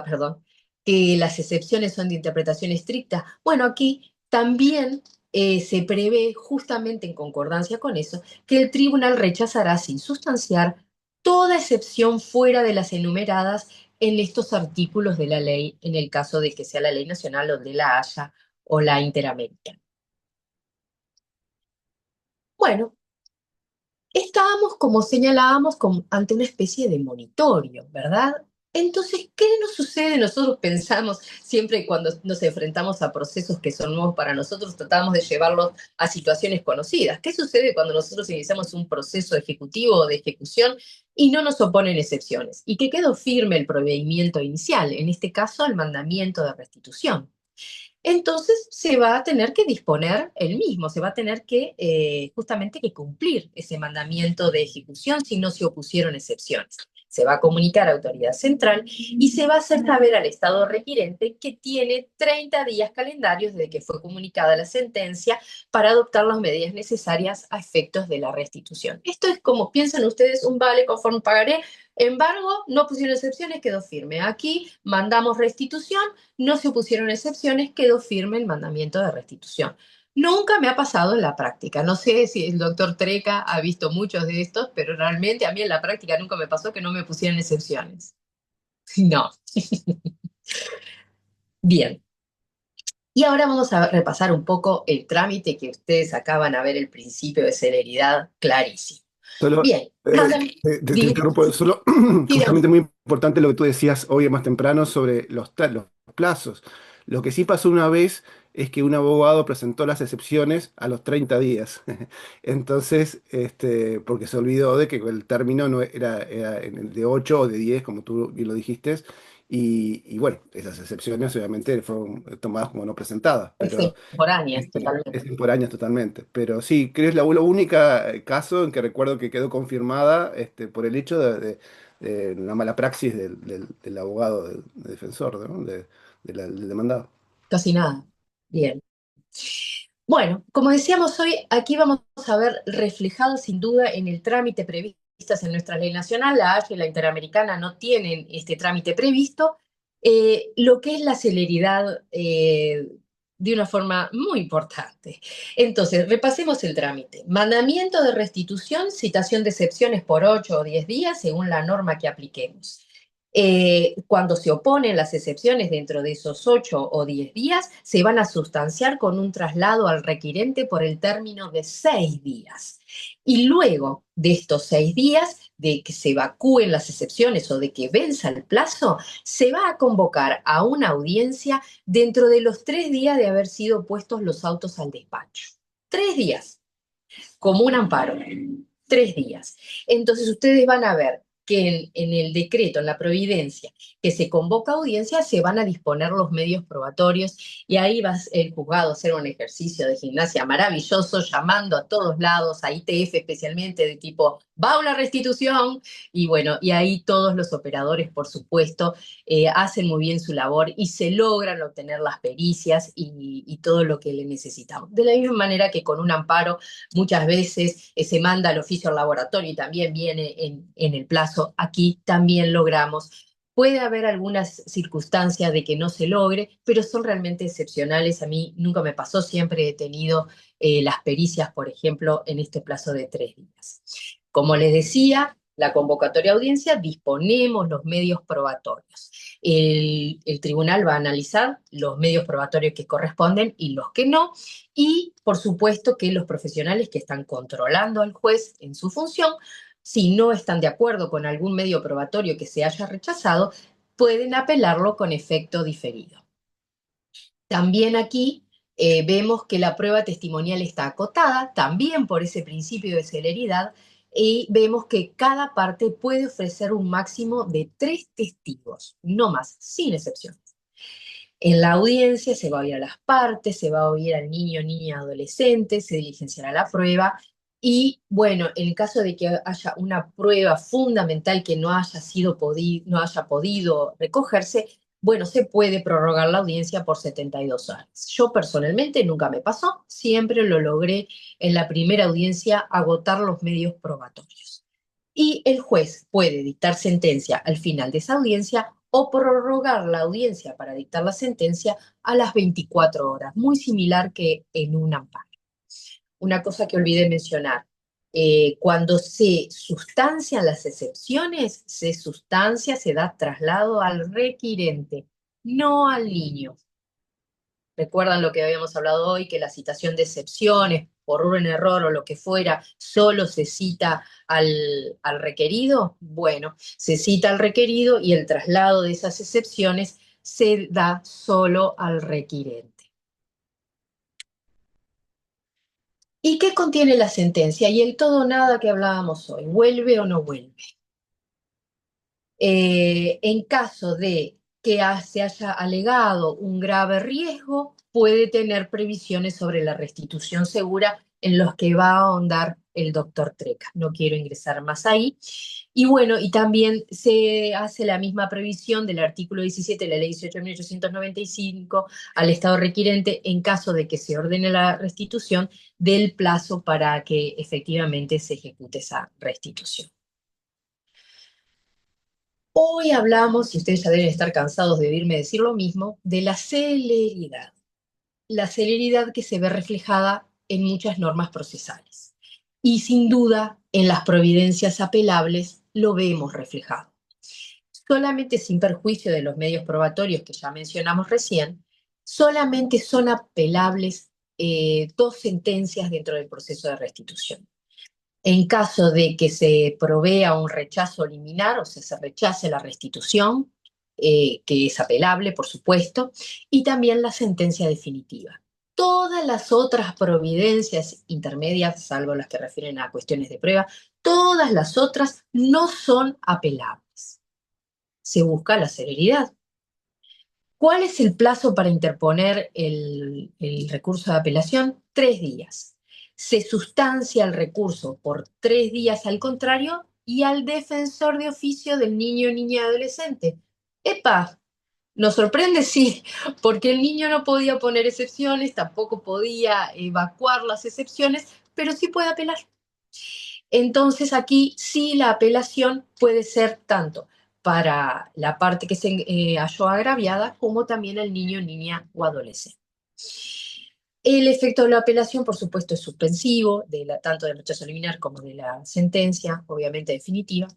perdón, que las excepciones son de interpretación estricta. Bueno, aquí también se prevé, justamente en concordancia con eso, que el tribunal rechazará sin sustanciar toda excepción fuera de las enumeradas en estos artículos de la ley, en el caso de que sea la ley nacional donde la haya o la Interamericana. Bueno, estábamos, como señalábamos, ante una especie de monitorio, ¿verdad? Entonces, ¿qué nos sucede? Nosotros pensamos siempre cuando nos enfrentamos a procesos que son nuevos para nosotros, tratamos de llevarlos a situaciones conocidas. ¿Qué sucede cuando nosotros iniciamos un proceso ejecutivo o de ejecución y no nos oponen excepciones? Y que quedó firme el procedimiento inicial, en este caso el mandamiento de restitución. Entonces se va a tener que disponer el mismo, se va a tener que justamente que cumplir ese mandamiento de ejecución si no se opusieron excepciones. Se va a comunicar a autoridad central y se va a hacer saber al Estado requirente que tiene 30 días calendarios desde que fue comunicada la sentencia para adoptar las medidas necesarias a efectos de la restitución. Esto es como piensan ustedes un vale conforme pagaré. Embargo, no pusieron excepciones, quedó firme. Aquí mandamos restitución, no se opusieron excepciones, quedó firme el mandamiento de restitución. Nunca me ha pasado en la práctica. No sé si el doctor Treca ha visto muchos de estos, pero realmente a mí en la práctica nunca me pasó que no me pusieran excepciones. No. Bien. Y ahora vamos a repasar un poco el trámite que ustedes acaban a ver, el principio de celeridad clarísimo. Solo, Bien. te interrumpo, solo justamente muy importante lo que tú decías hoy más temprano sobre los plazos. Lo que sí pasó una vez es que un abogado presentó las excepciones a los 30 días. Entonces, porque se olvidó de que el término no era de 8 o de 10 como tú bien lo dijiste, y bueno, esas excepciones obviamente fueron tomadas como no presentadas, pero Extemporáneas, totalmente. extemporáneas totalmente. Pero sí, creo que es la única caso en que recuerdo que quedó confirmada por el hecho de la mala praxis del abogado, del defensor, ¿no? Del demandado. Casi nada. Bien. Bueno, como decíamos hoy, aquí vamos a ver reflejado sin duda en el trámite previstas en nuestra ley nacional. La Haya y la Interamericana no tienen este trámite previsto. Lo que es la celeridad de una forma muy importante. Entonces, repasemos el trámite. Mandamiento de restitución, citación de excepciones por 8 o 10 días según la norma que apliquemos. Cuando se oponen las excepciones dentro de esos 8 o 10 días, se van a sustanciar con un traslado al requirente por el término de 6 días. Y luego de estos 6 días, de que se evacúen las excepciones o de que venza el plazo, se va a convocar a una audiencia dentro de los 3 días de haber sido puestos los autos al despacho. 3 días, como un amparo. 3 días. Entonces ustedes van a ver que en el decreto, en la providencia, que se convoca audiencia, se van a disponer los medios probatorios y ahí va el juzgado a hacer un ejercicio de gimnasia maravilloso, llamando a todos lados, a ITF especialmente, de tipo, va una restitución, y bueno, y ahí todos los operadores, por supuesto, hacen muy bien su labor y se logran obtener las pericias y todo lo que le necesitamos. De la misma manera que con un amparo muchas veces se manda al oficio al laboratorio y también viene en el plazo. Aquí también logramos. Puede haber algunas circunstancias de que no se logre, pero son realmente excepcionales. A mí nunca me pasó, siempre he tenido las pericias, por ejemplo, en este plazo de 3 días. Como les decía, la convocatoria a audiencia, disponemos los medios probatorios. El tribunal va a analizar los medios probatorios que corresponden y los que no, y por supuesto que los profesionales que están controlando al juez en su función, si no están de acuerdo con algún medio probatorio que se haya rechazado, pueden apelarlo con efecto diferido. También aquí vemos que la prueba testimonial está acotada, también por ese principio de celeridad, y vemos que cada parte puede ofrecer un máximo de 3 testigos, no más, sin excepción. En la audiencia se va a oír a las partes, se va a oír al niño, niña, adolescente, se diligenciará la prueba y, bueno, en el caso de que haya una prueba fundamental que no haya podido recogerse, bueno, se puede prorrogar la audiencia por 72 horas. Yo personalmente nunca me pasó, siempre lo logré en la primera audiencia agotar los medios probatorios. Y el juez puede dictar sentencia al final de esa audiencia o prorrogar la audiencia para dictar la sentencia a las 24 horas, muy similar que en un amparo. Una cosa que olvidé mencionar, cuando se sustancian las excepciones, se da traslado al requirente, no al niño. ¿Recuerdan lo que habíamos hablado hoy? Que la citación de excepciones, por un error o lo que fuera, solo se cita al requerido. Bueno, se cita al requerido y el traslado de esas excepciones se da solo al requirente. ¿Y qué contiene la sentencia? Y el todo o nada que hablábamos hoy, ¿vuelve o no vuelve? En caso de que se haya alegado un grave riesgo, puede tener previsiones sobre la restitución segura en los que va a ahondar el doctor Treca. No quiero ingresar más ahí. Y bueno, y también se hace la misma previsión del artículo 17 de la ley 18.895 al Estado requirente en caso de que se ordene la restitución del plazo para que efectivamente se ejecute esa restitución. Hoy hablamos, y ustedes ya deben estar cansados de oírme decir lo mismo, de la celeridad. La celeridad que se ve reflejada en muchas normas procesales. Y sin duda, en las providencias apelables lo vemos reflejado. Solamente sin perjuicio de los medios probatorios que ya mencionamos recién, solamente son apelables 2 sentencias dentro del proceso de restitución. En caso de que se provea un rechazo liminar, o sea, se rechace la restitución, que es apelable, por supuesto, y también la sentencia definitiva. Todas las otras providencias intermedias, salvo las que refieren a cuestiones de prueba, todas las otras no son apelables. Se busca la celeridad. ¿Cuál es el plazo para interponer el recurso de apelación? 3 días. Se sustancia el recurso por 3 días al contrario y al defensor de oficio del niño, niña, adolescente. ¡Epa! ¿Nos sorprende? Sí, porque el niño no podía poner excepciones, tampoco podía evacuar las excepciones, pero sí puede apelar. Entonces aquí sí la apelación puede ser tanto para la parte que se halló agraviada, como también el niño, niña o adolescente. El efecto de la apelación, por supuesto, es suspensivo, tanto del rechazo liminar como de la sentencia, obviamente definitiva.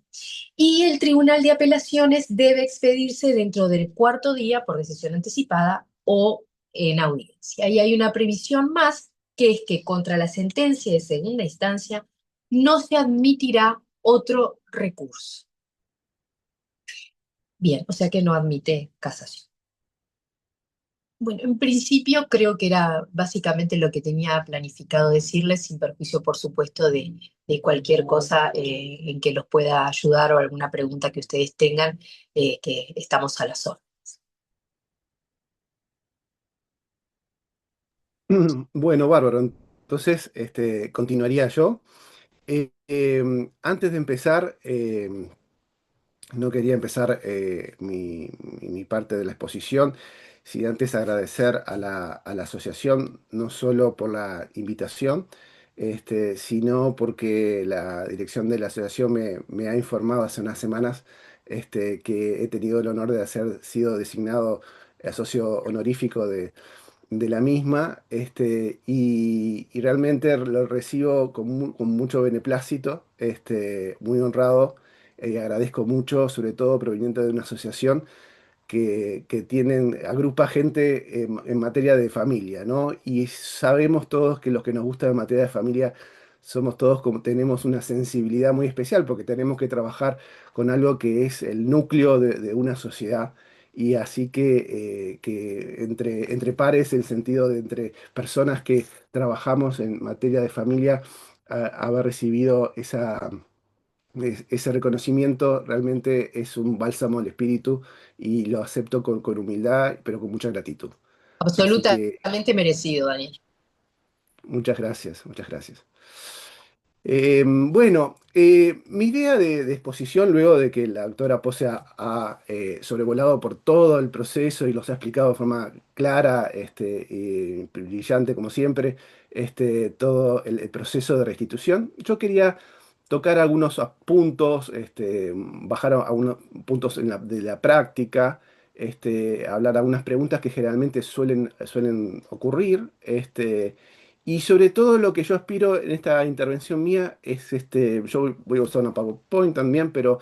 Y el Tribunal de Apelaciones debe expedirse dentro del cuarto día por decisión anticipada o en audiencia. Y hay una previsión más, que es que contra la sentencia de segunda instancia no se admitirá otro recurso. Bien, o sea que no admite casación. Bueno, en principio creo que era básicamente lo que tenía planificado decirles, sin perjuicio, por supuesto, de cualquier cosa en que los pueda ayudar o alguna pregunta que ustedes tengan, que estamos a las órdenes. Bueno, bárbaro. Entonces, continuaría yo. Antes de empezar, no quería empezar mi parte de la exposición sin antes agradecer a la asociación, no solo por la invitación, sino porque la dirección de la asociación me ha informado hace unas semanas que he tenido el honor de haber sido designado socio honorífico de la misma, y realmente lo recibo con mucho beneplácito, muy honrado, y agradezco mucho, sobre todo proveniente de una asociación que agrupa gente en materia de familia, ¿no? Y sabemos todos que los que nos gusta en materia de familia somos todos como tenemos una sensibilidad muy especial porque tenemos que trabajar con algo que es el núcleo de una sociedad. Y así que entre pares, en el sentido de entre personas que trabajamos en materia de familia, haber recibido ese reconocimiento realmente es un bálsamo al espíritu y lo acepto con humildad, pero con mucha gratitud. Así que Absolutamente merecido, Daniel. muchas gracias, muchas gracias. Bueno, mi idea de exposición, luego de que la doctora Pose ha sobrevolado por todo el proceso y los ha explicado de forma clara, y brillante como siempre, todo el proceso de restitución, yo quería tocar algunos puntos, bajar a unos puntos de la práctica, hablar algunas preguntas que generalmente suelen ocurrir, y sobre todo lo que yo aspiro en esta intervención mía es, yo voy a usar una PowerPoint también, pero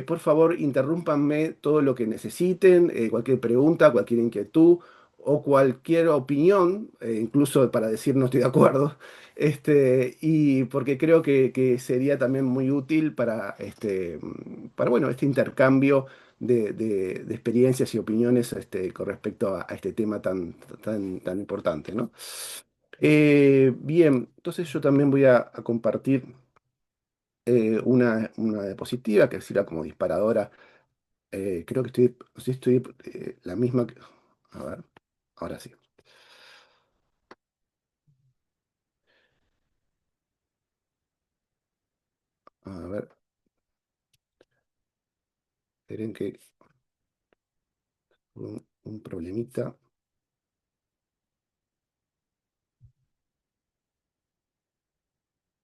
por favor interrúmpanme todo lo que necesiten, cualquier pregunta, cualquier inquietud o cualquier opinión, incluso para decir no estoy de acuerdo, y porque creo que sería también muy útil para bueno, este intercambio de experiencias y opiniones, con respecto a este tema tan importante, ¿no? Bien, entonces yo también voy a compartir una diapositiva que sirva como disparadora. Creo que no sé si estoy la misma que... A ver, ahora sí. A ver, esperen que un problemita.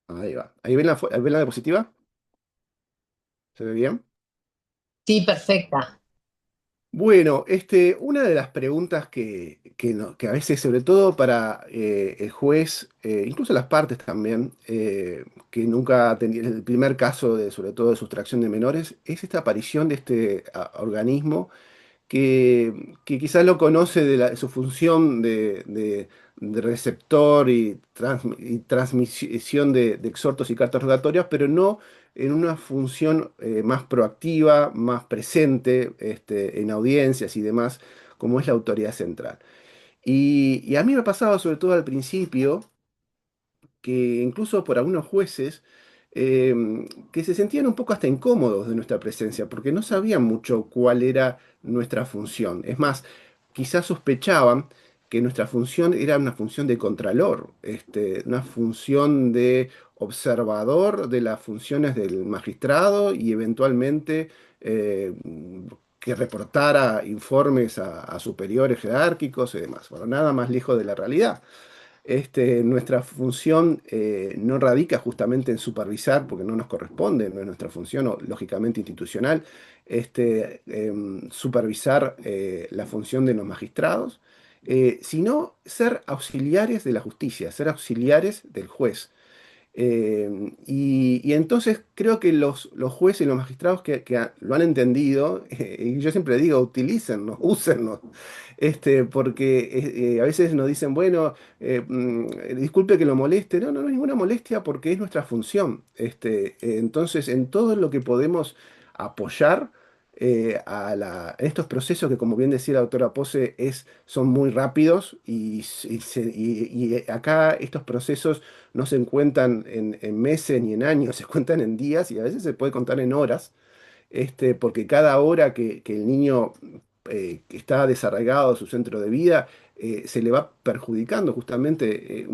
Ahí va. ¿Ahí ven la diapositiva? ¿Se ve bien? Sí, perfecta. Bueno, una de las preguntas que a veces, sobre todo para el juez, incluso las partes también, que nunca ha tenido el primer caso sobre todo de sustracción de menores, es esta aparición de este organismo que quizás lo conoce de su función de receptor y transmisión de exhortos y cartas rogatorias, pero no en una función más proactiva, más presente, en audiencias y demás, como es la autoridad central. Y a mí me ha pasado, sobre todo al principio, que incluso por algunos jueces, eh, que se sentían un poco hasta incómodos de nuestra presencia, porque no sabían mucho cuál era nuestra función. Es más, quizás sospechaban que nuestra función era una función de contralor, una función de observador de las funciones del magistrado y eventualmente que reportara informes a superiores jerárquicos y demás. Bueno, nada más lejos de la realidad. Nuestra función no radica justamente en supervisar, porque no nos corresponde, no es nuestra función, lógicamente institucional, supervisar la función de los magistrados, sino ser auxiliares de la justicia, ser auxiliares del juez. Y entonces creo que los jueces y los magistrados que lo han entendido, y yo siempre digo, utilícennos, úsennos, porque a veces nos dicen, bueno, disculpe que lo moleste. No, no, no es ninguna molestia porque es nuestra función. Entonces, en todo lo que podemos apoyar a estos procesos que, como bien decía la doctora Pose, son muy rápidos y acá estos procesos no se cuentan en meses ni en años, se cuentan en días y a veces se puede contar en horas, porque cada hora que el niño que está desarraigado de su centro de vida, se le va perjudicando justamente.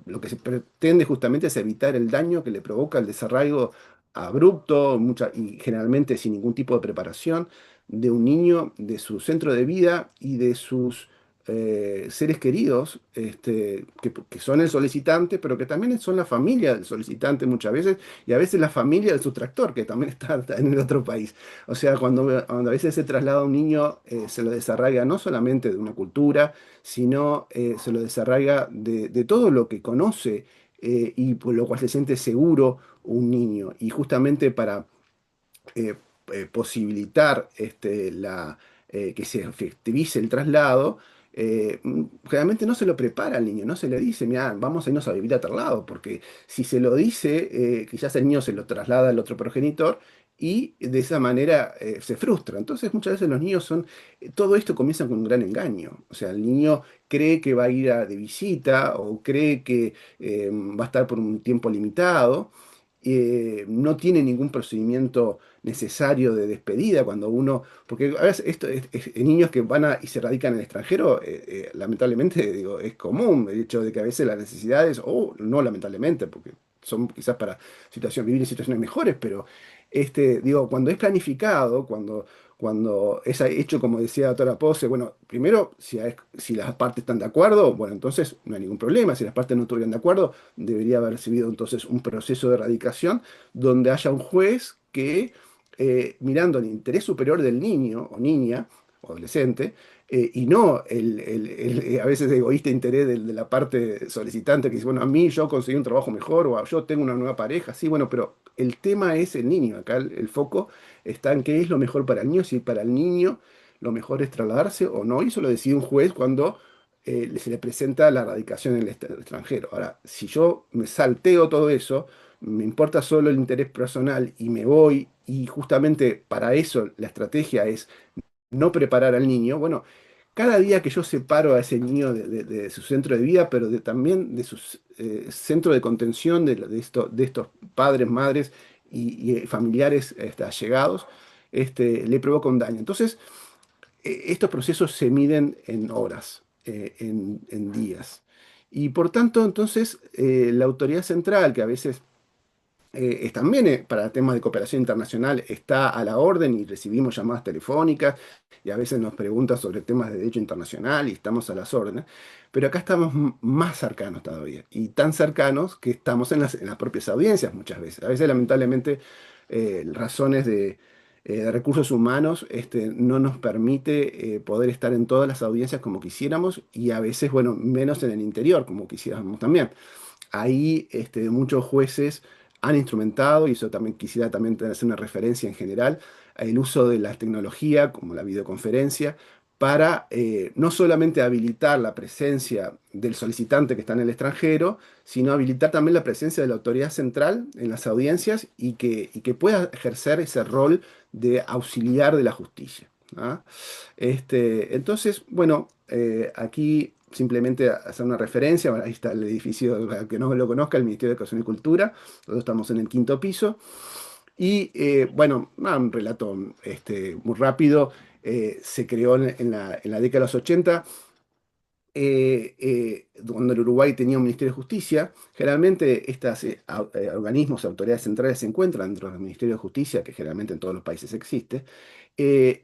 Lo que se pretende justamente es evitar el daño que le provoca el desarraigo abrupto y generalmente sin ningún tipo de preparación de un niño, de su centro de vida y de sus seres queridos, que son el solicitante, pero que también son la familia del solicitante muchas veces, y a veces la familia del sustractor, que también está en el otro país. O sea, cuando a veces se traslada un niño, se lo desarraiga no solamente de una cultura, sino se lo desarraiga de todo lo que conoce, y por lo cual se siente seguro un niño. Y justamente para eh, posibilitar que se efectivice el traslado, generalmente no se lo prepara al niño, no se le dice, mira, vamos a irnos a vivir a tal lado, porque si se lo dice, quizás el niño se lo traslada al otro progenitor y de esa manera se frustra. Entonces muchas veces los niños todo esto comienza con un gran engaño. O sea, el niño cree que va a ir de visita o cree que va a estar por un tiempo limitado. No tiene ningún procedimiento necesario de despedida cuando uno, porque a veces niños que y se radican en el extranjero, lamentablemente digo, es común el hecho de que a veces las necesidades, o no lamentablemente, porque son quizás para vivir en situaciones mejores, pero digo, cuando es planificado, cuando es hecho, como decía la doctora Pose, bueno, primero, si las partes están de acuerdo, bueno, entonces no hay ningún problema. Si las partes no estuvieran de acuerdo, debería haber recibido entonces un proceso de erradicación donde haya un juez que, mirando el interés superior del niño o niña o adolescente, y no a veces egoísta interés de la parte solicitante que dice, bueno, a mí yo conseguí un trabajo mejor o yo tengo una nueva pareja, sí, bueno, pero el tema es el niño. Acá el foco está en qué es lo mejor para el niño, si para el niño lo mejor es trasladarse o no, y eso lo decide un juez cuando se le presenta la radicación en el extranjero. Ahora, si yo me salteo todo eso, me importa solo el interés personal y me voy, y justamente para eso la estrategia es no preparar al niño, bueno, cada día que yo separo a ese niño de su centro de vida, pero también de su centro de contención de estos padres, madres y familiares allegados, le provoca un daño. Entonces, estos procesos se miden en horas, en días. Y por tanto, entonces, la autoridad central, que a veces también para temas de cooperación internacional está a la orden y recibimos llamadas telefónicas y a veces nos preguntan sobre temas de derecho internacional y estamos a las órdenes, pero acá estamos más cercanos todavía y tan cercanos que estamos en las propias audiencias muchas veces. A veces lamentablemente razones de recursos humanos no nos permite poder estar en todas las audiencias como quisiéramos y a veces, bueno, menos en el interior como quisiéramos también. Ahí muchos jueces han instrumentado, y eso también quisiera también hacer una referencia en general, el uso de la tecnología, como la videoconferencia, para no solamente habilitar la presencia del solicitante que está en el extranjero, sino habilitar también la presencia de la autoridad central en las audiencias y que pueda ejercer ese rol de auxiliar de la justicia. ¿Ah? Entonces, bueno, aquí simplemente hacer una referencia, bueno, ahí está el edificio, para que no lo conozca, el Ministerio de Educación y Cultura, nosotros estamos en el quinto piso, y bueno, un relato muy rápido, se creó en la década de los 80, cuando el Uruguay tenía un Ministerio de Justicia. Generalmente estos organismos, autoridades centrales se encuentran dentro del Ministerio de Justicia, que generalmente en todos los países existe.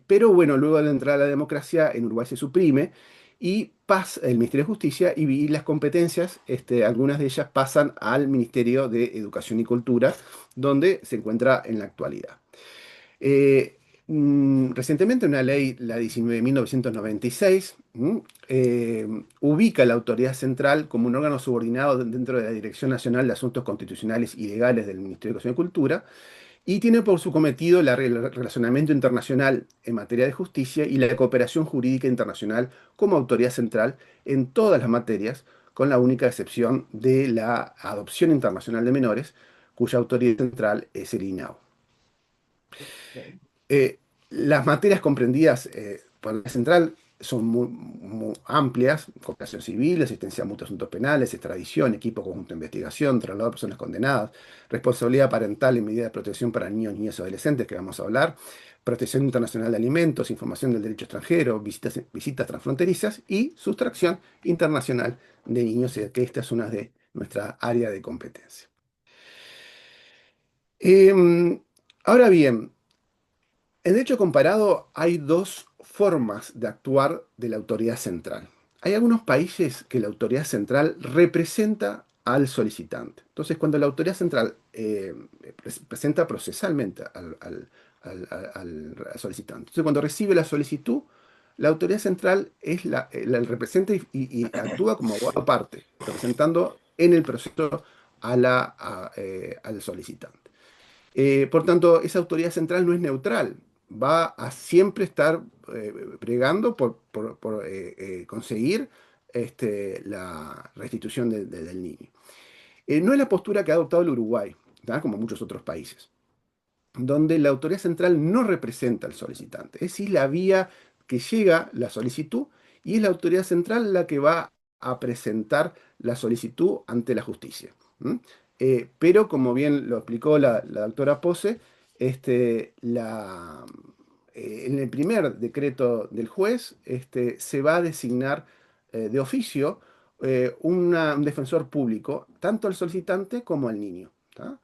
Pero bueno, luego de la entrada a la democracia en Uruguay se suprime y pasa el Ministerio de Justicia y las competencias, algunas de ellas pasan al Ministerio de Educación y Cultura, donde se encuentra en la actualidad. Eh, Recientemente una ley, la 19.996, ubica la autoridad central como un órgano subordinado dentro de la Dirección Nacional de Asuntos Constitucionales y Legales del Ministerio de Educación y Cultura, y tiene por su cometido el relacionamiento internacional en materia de justicia y la cooperación jurídica internacional como autoridad central en todas las materias, con la única excepción de la adopción internacional de menores, cuya autoridad central es el INAO. Eh, las materias comprendidas por la central son muy amplias: cooperación civil, asistencia mutua a asuntos penales, extradición, equipo conjunto de investigación, traslado de personas condenadas, responsabilidad parental y medidas de protección para niños, niñas y adolescentes, que vamos a hablar, protección internacional de alimentos, información del derecho extranjero, visitas transfronterizas y sustracción internacional de niños, que esta es una de nuestra área de competencia. Ahora bien, en derecho comparado hay dos formas de actuar de la autoridad central. Hay algunos países que la autoridad central representa al solicitante. Entonces, cuando la autoridad central presenta procesalmente al solicitante, entonces cuando recibe la solicitud, la autoridad central es la representa y actúa como abogado aparte, representando en el proceso al solicitante. Por tanto, esa autoridad central no es neutral, va a siempre estar bregando por conseguir la restitución del niño. No es la postura que ha adoptado el Uruguay, ¿tá? Como muchos otros países, donde la autoridad central no representa al solicitante. Es decir, la vía que llega la solicitud, y es la autoridad central la que va a presentar la solicitud ante la justicia. ¿M? Pero, como bien lo explicó la doctora Pose, en el primer decreto del juez se va a designar de oficio un defensor público, tanto al solicitante como al niño. ¿Tá?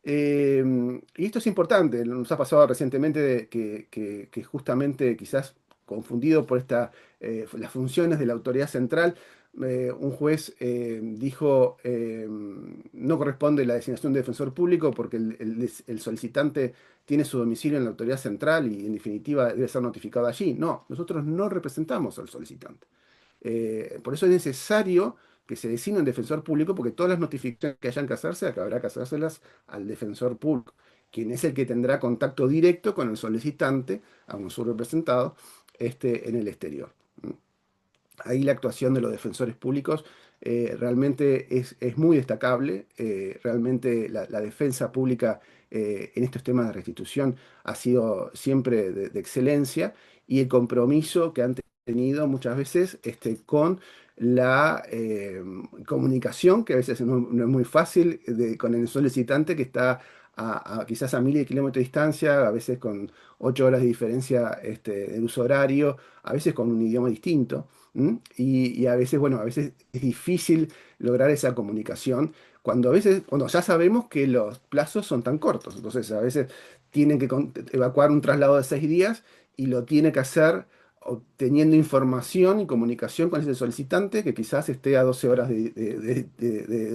Y esto es importante. Nos ha pasado recientemente que justamente, quizás confundido por las funciones de la autoridad central, un juez dijo no corresponde la designación de defensor público porque el solicitante tiene su domicilio en la autoridad central y en definitiva debe ser notificado allí. No, nosotros no representamos al solicitante. Por eso es necesario que se designe un defensor público, porque todas las notificaciones que hayan que hacerse, habrá que hacérselas al defensor público, quien es el que tendrá contacto directo con el solicitante, aun su representado, en el exterior. Ahí la actuación de los defensores públicos realmente es muy destacable. Realmente la defensa pública en estos temas de restitución ha sido siempre de excelencia, y el compromiso que han tenido muchas veces con la comunicación, que a veces no es muy fácil, con el solicitante que está quizás a miles de kilómetros de distancia, a veces con 8 horas de diferencia de uso horario, a veces con un idioma distinto. Y a veces, bueno, a veces es difícil lograr esa comunicación cuando ya sabemos que los plazos son tan cortos. Entonces, a veces tienen que evacuar un traslado de 6 días, y lo tiene que hacer obteniendo información y comunicación con ese solicitante que quizás esté a 12 horas de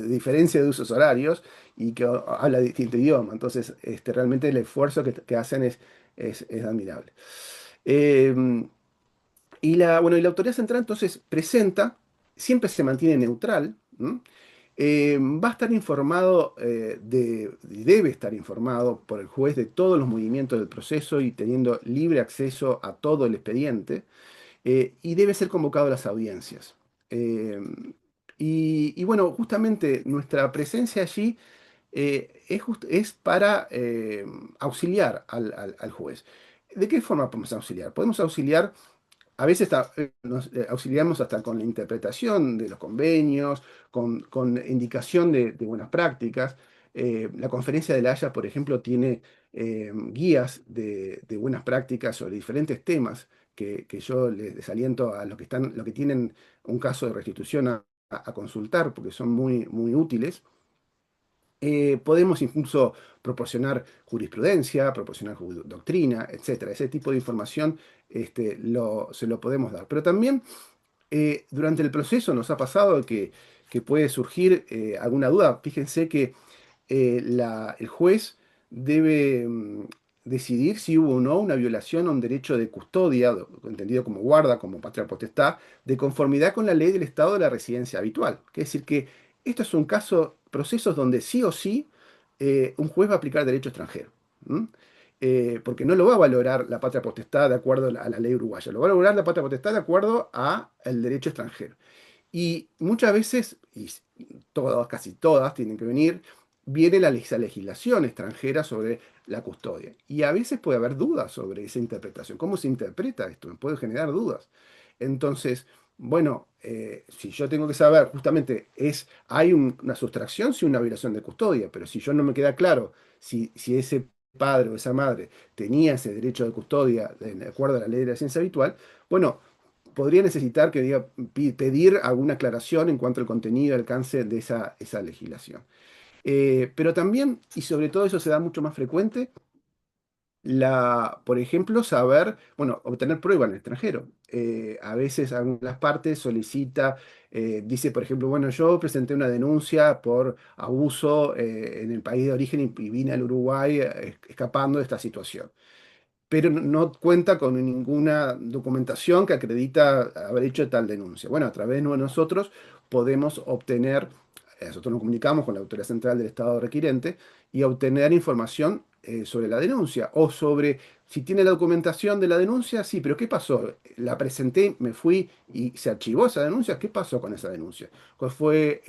diferencia de usos horarios y que habla distinto idioma. Entonces, realmente el esfuerzo que hacen es admirable. Eh, y la autoridad central entonces presenta, siempre se mantiene neutral. Va a estar informado y debe estar informado por el juez de todos los movimientos del proceso y teniendo libre acceso a todo el expediente, y debe ser convocado a las audiencias. Eh, y bueno, justamente nuestra presencia allí es para auxiliar al juez. ¿De qué forma podemos auxiliar? Podemos auxiliar. A veces nos auxiliamos hasta con la interpretación de los convenios, con indicación de buenas prácticas. La Conferencia de la Haya, por ejemplo, tiene guías de buenas prácticas sobre diferentes temas que yo les aliento a los que tienen un caso de restitución a consultar, porque son muy, muy útiles. Podemos incluso proporcionar jurisprudencia, proporcionar doctrina, etcétera. Ese tipo de información se lo podemos dar. Pero también durante el proceso nos ha pasado que puede surgir alguna duda. Fíjense que el juez debe decidir si hubo o no una violación a un derecho de custodia, entendido como guarda, como patria potestad, de conformidad con la ley del estado de la residencia habitual. Es decir, que esto es un caso, procesos donde sí o sí un juez va a aplicar derecho extranjero. ¿M? Porque no lo va a valorar la patria potestad de acuerdo a la ley uruguaya, lo va a valorar la patria potestad de acuerdo al derecho extranjero. Y muchas veces, todas, casi todas, tienen que venir, viene esa legislación extranjera sobre la custodia. Y a veces puede haber dudas sobre esa interpretación. ¿Cómo se interpreta esto? Me puede generar dudas. Entonces, bueno, si yo tengo que saber, justamente, hay una sustracción, si una violación de custodia, pero si yo no me queda claro si ese padre o esa madre tenía ese derecho de custodia de acuerdo a la ley de la ciencia habitual, bueno, podría necesitar que pedir alguna aclaración en cuanto al contenido y alcance de esa legislación. Pero también, y sobre todo eso se da mucho más frecuente, por ejemplo, saber, bueno, obtener prueba en el extranjero. A veces algunas partes solicita, dice, por ejemplo, bueno, yo presenté una denuncia por abuso en el país de origen y vine al Uruguay escapando de esta situación, pero no cuenta con ninguna documentación que acredita haber hecho tal denuncia. Bueno, a través de nosotros podemos obtener, nosotros nos comunicamos con la Autoridad Central del Estado requirente y obtener información sobre la denuncia o sobre si tiene la documentación de la denuncia, sí, pero ¿qué pasó? La presenté, me fui y se archivó esa denuncia. ¿Qué pasó con esa denuncia? ¿Cuál fue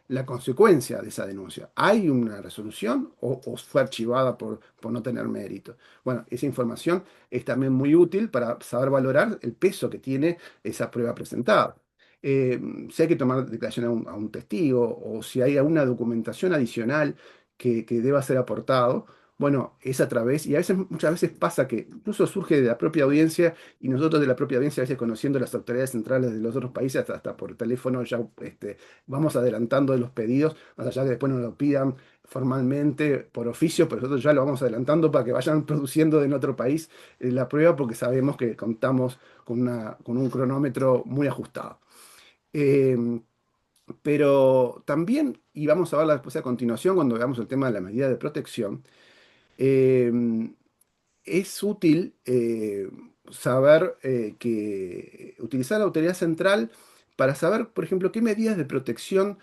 la consecuencia de esa denuncia? ¿Hay una resolución o fue archivada por no tener mérito? Bueno, esa información es también muy útil para saber valorar el peso que tiene esa prueba presentada. Eh, si hay que tomar declaración a un testigo o si hay alguna documentación adicional que deba ser aportado, bueno, es a través, y a veces, muchas veces pasa que incluso surge de la propia audiencia y nosotros de la propia audiencia, a veces conociendo las autoridades centrales de los otros países, hasta por teléfono ya vamos adelantando los pedidos, más allá de que después nos lo pidan formalmente por oficio, pero nosotros ya lo vamos adelantando para que vayan produciendo en otro país la prueba porque sabemos que contamos con un cronómetro muy ajustado. Eh, pero también, y vamos a verla después a continuación cuando veamos el tema de la medida de protección, eh, es útil saber que utilizar la autoridad central para saber, por ejemplo, qué medidas de protección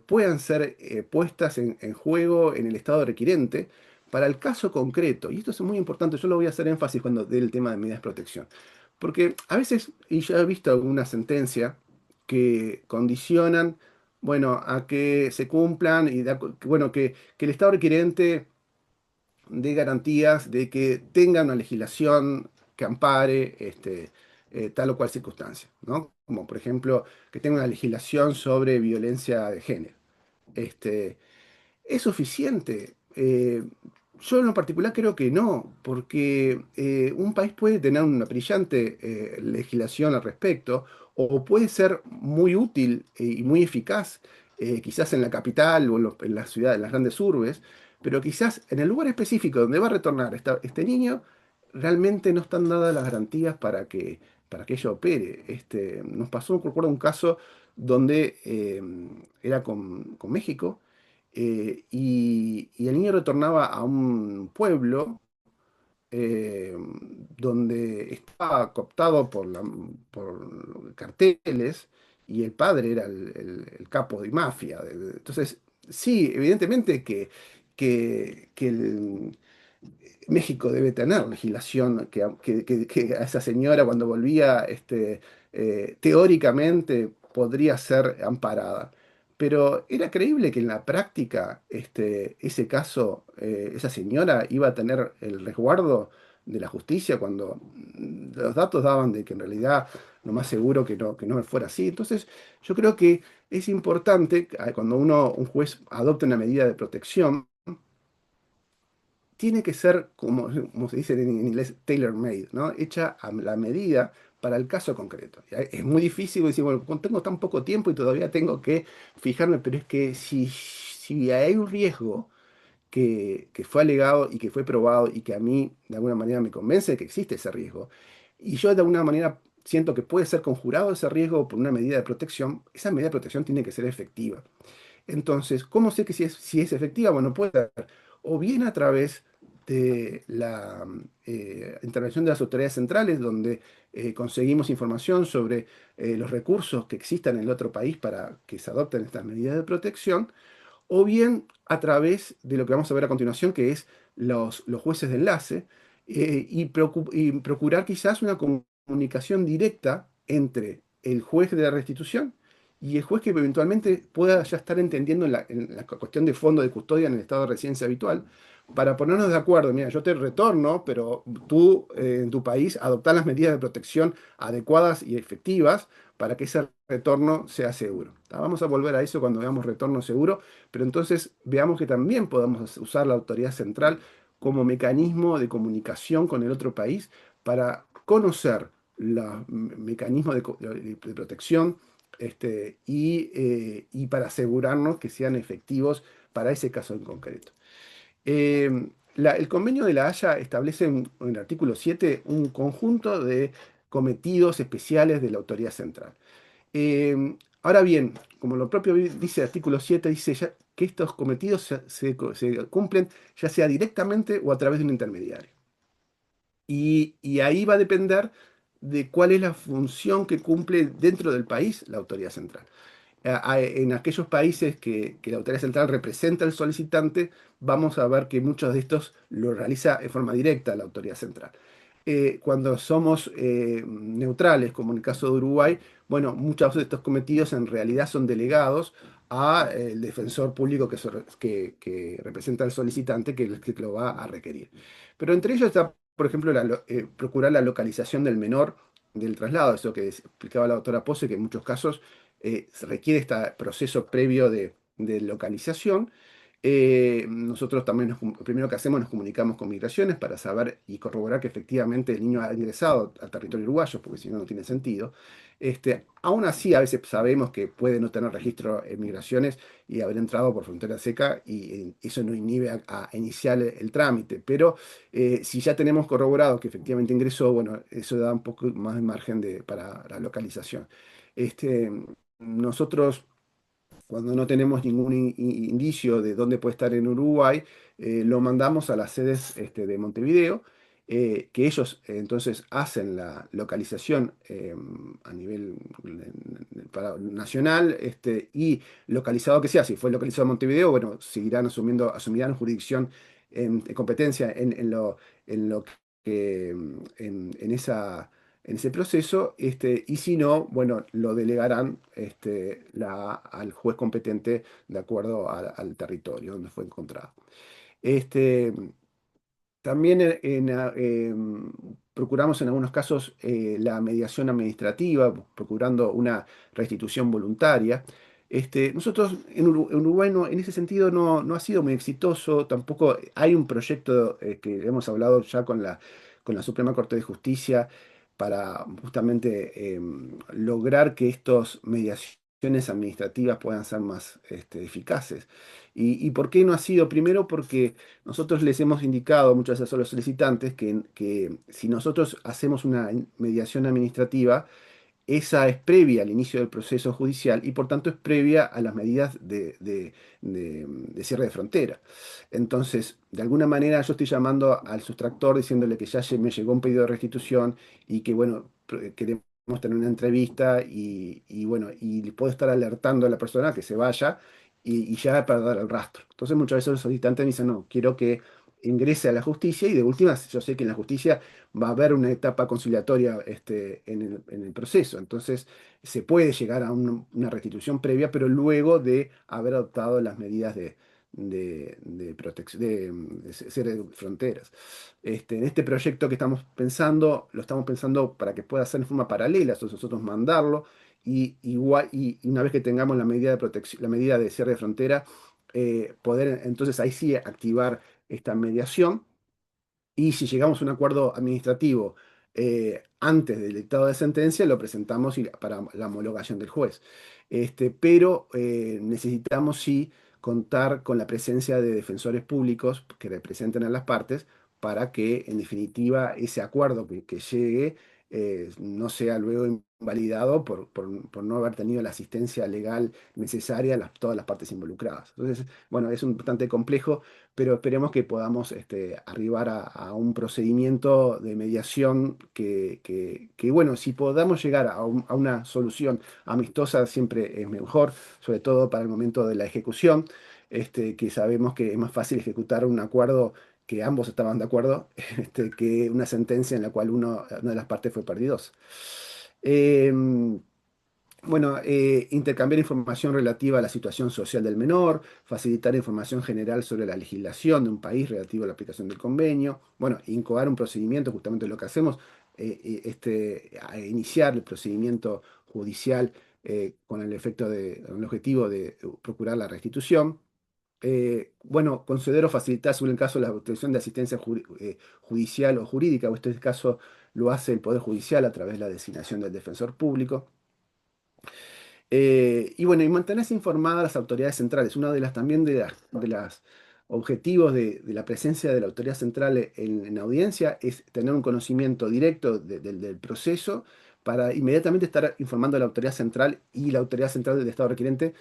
puedan ser puestas en juego en el estado requirente para el caso concreto. Y esto es muy importante, yo lo voy a hacer énfasis cuando dé el tema de medidas de protección. Porque a veces, y ya he visto alguna sentencia que condicionan, bueno, a que se cumplan y bueno, que el estado requirente de garantías de que tenga una legislación que ampare tal o cual circunstancia, ¿no? Como por ejemplo que tenga una legislación sobre violencia de género. Este, ¿Es suficiente? Yo en lo particular creo que no, porque un país puede tener una brillante legislación al respecto, o puede ser muy útil y muy eficaz, quizás en la capital o en las ciudades, en las grandes urbes, pero quizás en el lugar específico donde va a retornar este niño, realmente no están dadas las garantías para que ello opere. Nos pasó, recuerdo un caso donde era con México y el niño retornaba a un pueblo eh, donde estaba cooptado por carteles y el padre era el capo de mafia. Entonces, sí, evidentemente que México debe tener legislación que a esa señora cuando volvía, teóricamente podría ser amparada. Pero era creíble que en la práctica ese caso, esa señora iba a tener el resguardo de la justicia cuando los datos daban de que en realidad lo más seguro que no fuera así. Entonces, yo creo que es importante cuando un juez adopta una medida de protección, tiene que ser, como se dice en inglés, tailor-made, ¿no? Hecha a la medida para el caso concreto. Es muy difícil decir, bueno, tengo tan poco tiempo y todavía tengo que fijarme, pero es que si hay un riesgo que fue alegado y que fue probado y que a mí de alguna manera me convence de que existe ese riesgo, y yo de alguna manera siento que puede ser conjurado ese riesgo por una medida de protección, esa medida de protección tiene que ser efectiva. Entonces, ¿cómo sé que si es efectiva? Bueno, puede ser o bien a través de la intervención de las autoridades centrales, donde conseguimos información sobre los recursos que existan en el otro país para que se adopten estas medidas de protección, o bien a través de lo que vamos a ver a continuación, que es los jueces de enlace, y procurar quizás una comunicación directa entre el juez de la restitución y el juez que eventualmente pueda ya estar entendiendo en la cuestión de fondo de custodia en el estado de residencia habitual, para ponernos de acuerdo. Mira, yo te retorno, pero tú en tu país adoptar las medidas de protección adecuadas y efectivas para que ese retorno sea seguro. Vamos a volver a eso cuando veamos retorno seguro, pero entonces veamos que también podemos usar la autoridad central como mecanismo de comunicación con el otro país para conocer los mecanismos de protección, y para asegurarnos que sean efectivos para ese caso en concreto. El convenio de La Haya establece en el artículo 7 un conjunto de cometidos especiales de la autoridad central. Ahora bien, como lo propio dice el artículo 7, dice que estos cometidos se cumplen ya sea directamente o a través de un intermediario. Y ahí va a depender de cuál es la función que cumple dentro del país la autoridad central. En aquellos países que la autoridad central representa al solicitante, vamos a ver que muchos de estos lo realiza de forma directa la autoridad central. Cuando somos neutrales, como en el caso de Uruguay, bueno, muchos de estos cometidos en realidad son delegados al defensor público que representa al solicitante, que lo va a requerir. Pero entre ellos está, por ejemplo, procurar la localización del menor del traslado, eso que explicaba la doctora Pose, que en muchos casos se requiere este proceso previo de localización. Nosotros también lo primero que hacemos nos comunicamos con migraciones para saber y corroborar que efectivamente el niño ha ingresado al territorio uruguayo, porque si no, no tiene sentido. Aún así, a veces sabemos que puede no tener registro en migraciones y haber entrado por frontera seca, y eso no inhibe a iniciar el trámite. Pero si ya tenemos corroborado que efectivamente ingresó, bueno, eso da un poco más de margen para la localización. Este, Nosotros, cuando no tenemos ningún indicio de dónde puede estar en Uruguay, lo mandamos a las sedes de Montevideo, que ellos entonces hacen la localización a nivel nacional, y localizado que sea. Si fue localizado en Montevideo, bueno, asumirán jurisdicción en competencia en lo que en ese proceso, y si no, bueno, lo delegarán al juez competente de acuerdo al territorio donde fue encontrado. Este, También procuramos en algunos casos la mediación administrativa, procurando una restitución voluntaria. Nosotros en Uruguay en ese sentido no ha sido muy exitoso. Tampoco hay un proyecto que hemos hablado ya con la Suprema Corte de Justicia para justamente lograr que estas mediaciones administrativas puedan ser más eficaces. ¿Y por qué no ha sido? Primero porque nosotros les hemos indicado muchas veces a los solicitantes que si nosotros hacemos una mediación administrativa, esa es previa al inicio del proceso judicial y por tanto es previa a las medidas de cierre de frontera. Entonces, de alguna manera yo estoy llamando al sustractor diciéndole que ya me llegó un pedido de restitución y que, bueno, queremos tener una entrevista y bueno, y le puedo estar alertando a la persona que se vaya y ya para dar el rastro. Entonces, muchas veces los solicitantes me dicen, no, quiero que ingrese a la justicia, y de última, yo sé que en la justicia va a haber una etapa conciliatoria en el proceso. Entonces, se puede llegar a una restitución previa, pero luego de haber adoptado las medidas de protección, de cierre de fronteras. En este proyecto que estamos pensando, lo estamos pensando para que pueda ser en forma paralela, entonces nosotros mandarlo, y una vez que tengamos la medida de protección, la medida de cierre de frontera, poder entonces ahí sí activar esta mediación. Y si llegamos a un acuerdo administrativo antes del dictado de sentencia, lo presentamos para la homologación del juez. Pero necesitamos sí contar con la presencia de defensores públicos que representen a las partes para que, en definitiva, ese acuerdo que llegue no sea luego invalidado por no haber tenido la asistencia legal necesaria a todas las partes involucradas. Entonces, bueno, es un bastante complejo, pero esperemos que podamos arribar a un procedimiento de mediación bueno, si podamos llegar a una solución amistosa, siempre es mejor, sobre todo para el momento de la ejecución, que sabemos que es más fácil ejecutar un acuerdo que ambos estaban de acuerdo, que una sentencia en la cual una de las partes fue perdidosa. Eh, bueno, intercambiar información relativa a la situación social del menor, facilitar información general sobre la legislación de un país relativa a la aplicación del convenio, bueno, incoar un procedimiento, justamente lo que hacemos, a iniciar el procedimiento judicial con el con el objetivo de procurar la restitución. Bueno, conceder o facilitar, según el caso, la obtención de asistencia judicial o jurídica, o en este caso lo hace el Poder Judicial a través de la designación del defensor público. Y bueno, y mantenerse informadas las autoridades centrales. Una de las también de las objetivos de la presencia de la autoridad central en audiencia es tener un conocimiento directo del proceso para inmediatamente estar informando a la autoridad central y la autoridad central del Estado requerente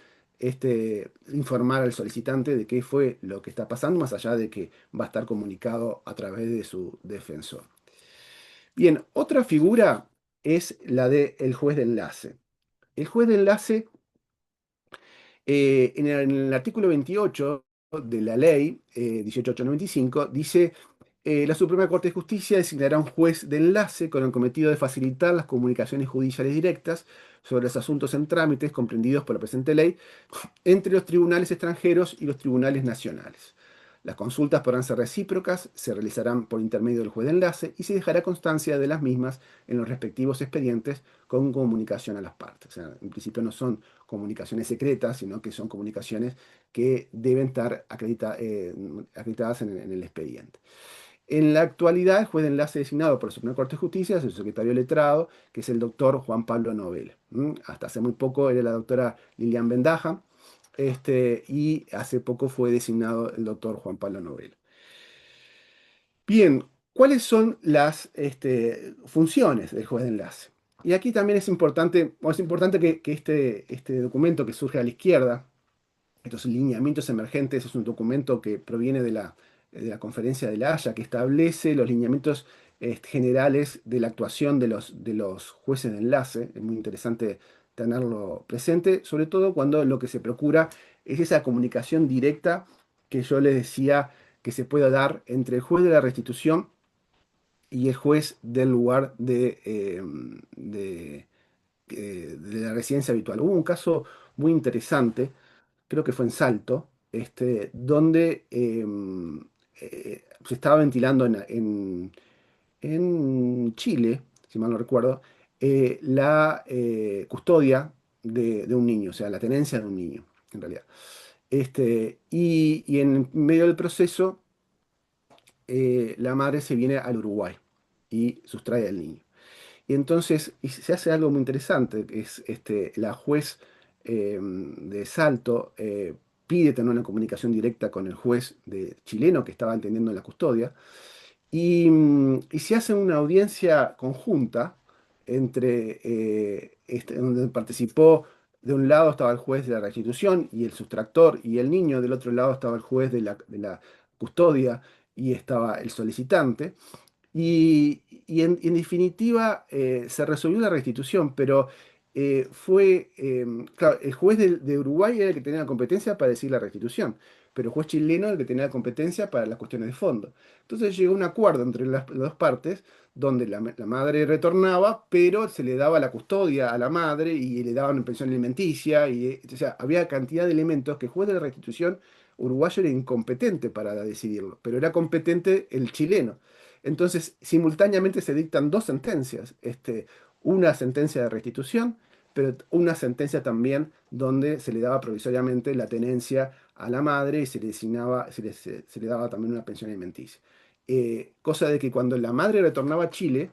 informar al solicitante de qué fue lo que está pasando, más allá de que va a estar comunicado a través de su defensor. Bien, otra figura es la del juez de enlace. El juez de enlace, en el artículo 28 de la ley 18895, dice, la Suprema Corte de Justicia designará un juez de enlace con el cometido de facilitar las comunicaciones judiciales directas sobre los asuntos en trámites comprendidos por la presente ley entre los tribunales extranjeros y los tribunales nacionales. Las consultas podrán ser recíprocas, se realizarán por intermedio del juez de enlace y se dejará constancia de las mismas en los respectivos expedientes con comunicación a las partes. O sea, en principio no comunicaciones secretas, sino que son comunicaciones que deben estar acreditadas en el expediente. En la actualidad, el juez de enlace designado por la Suprema Corte de Justicia es el secretario letrado, que es el doctor Juan Pablo Novela. Hasta hace muy poco era la doctora Lilian Bendaja, y hace poco fue designado el doctor Juan Pablo Novela. Bien, ¿cuáles son las funciones del juez de enlace? Y aquí también es importante que este documento que surge a la izquierda, estos lineamientos emergentes, es un documento que proviene de la Conferencia de La Haya, que establece los lineamientos generales de la actuación de los jueces de enlace. Es muy interesante tenerlo presente, sobre todo cuando lo que se procura es esa comunicación directa que yo les decía que se pueda dar entre el juez de la restitución y el juez del lugar de la residencia habitual. Hubo un caso muy interesante, creo que fue en Salto, donde se estaba ventilando en Chile, si mal no recuerdo, la custodia de un niño, o sea, la tenencia de un niño, en realidad. Y en medio del proceso, la madre se viene al Uruguay y sustrae al niño. Y entonces se hace algo muy interesante, que es la juez de Salto pide tener una comunicación directa con el juez chileno que estaba atendiendo la custodia, y se hace una audiencia conjunta donde participó, de un lado estaba el juez de la restitución y el sustractor y el niño, del otro lado estaba el juez de la custodia y estaba el solicitante. Y en definitiva se resolvió la restitución, pero claro, el juez de Uruguay era el que tenía la competencia para decir la restitución, pero el juez chileno era el que tenía la competencia para las cuestiones de fondo. Entonces llegó un acuerdo entre las dos partes donde la madre retornaba, pero se le daba la custodia a la madre y le daban una pensión alimenticia, o sea, había cantidad de elementos que el juez de la restitución uruguayo era incompetente para decidirlo, pero era competente el chileno. Entonces, simultáneamente se dictan dos sentencias, una sentencia de restitución, pero una sentencia también donde se le daba provisoriamente la tenencia a la madre y se le designaba, se le daba también una pensión alimenticia. Cosa de que cuando la madre retornaba a Chile,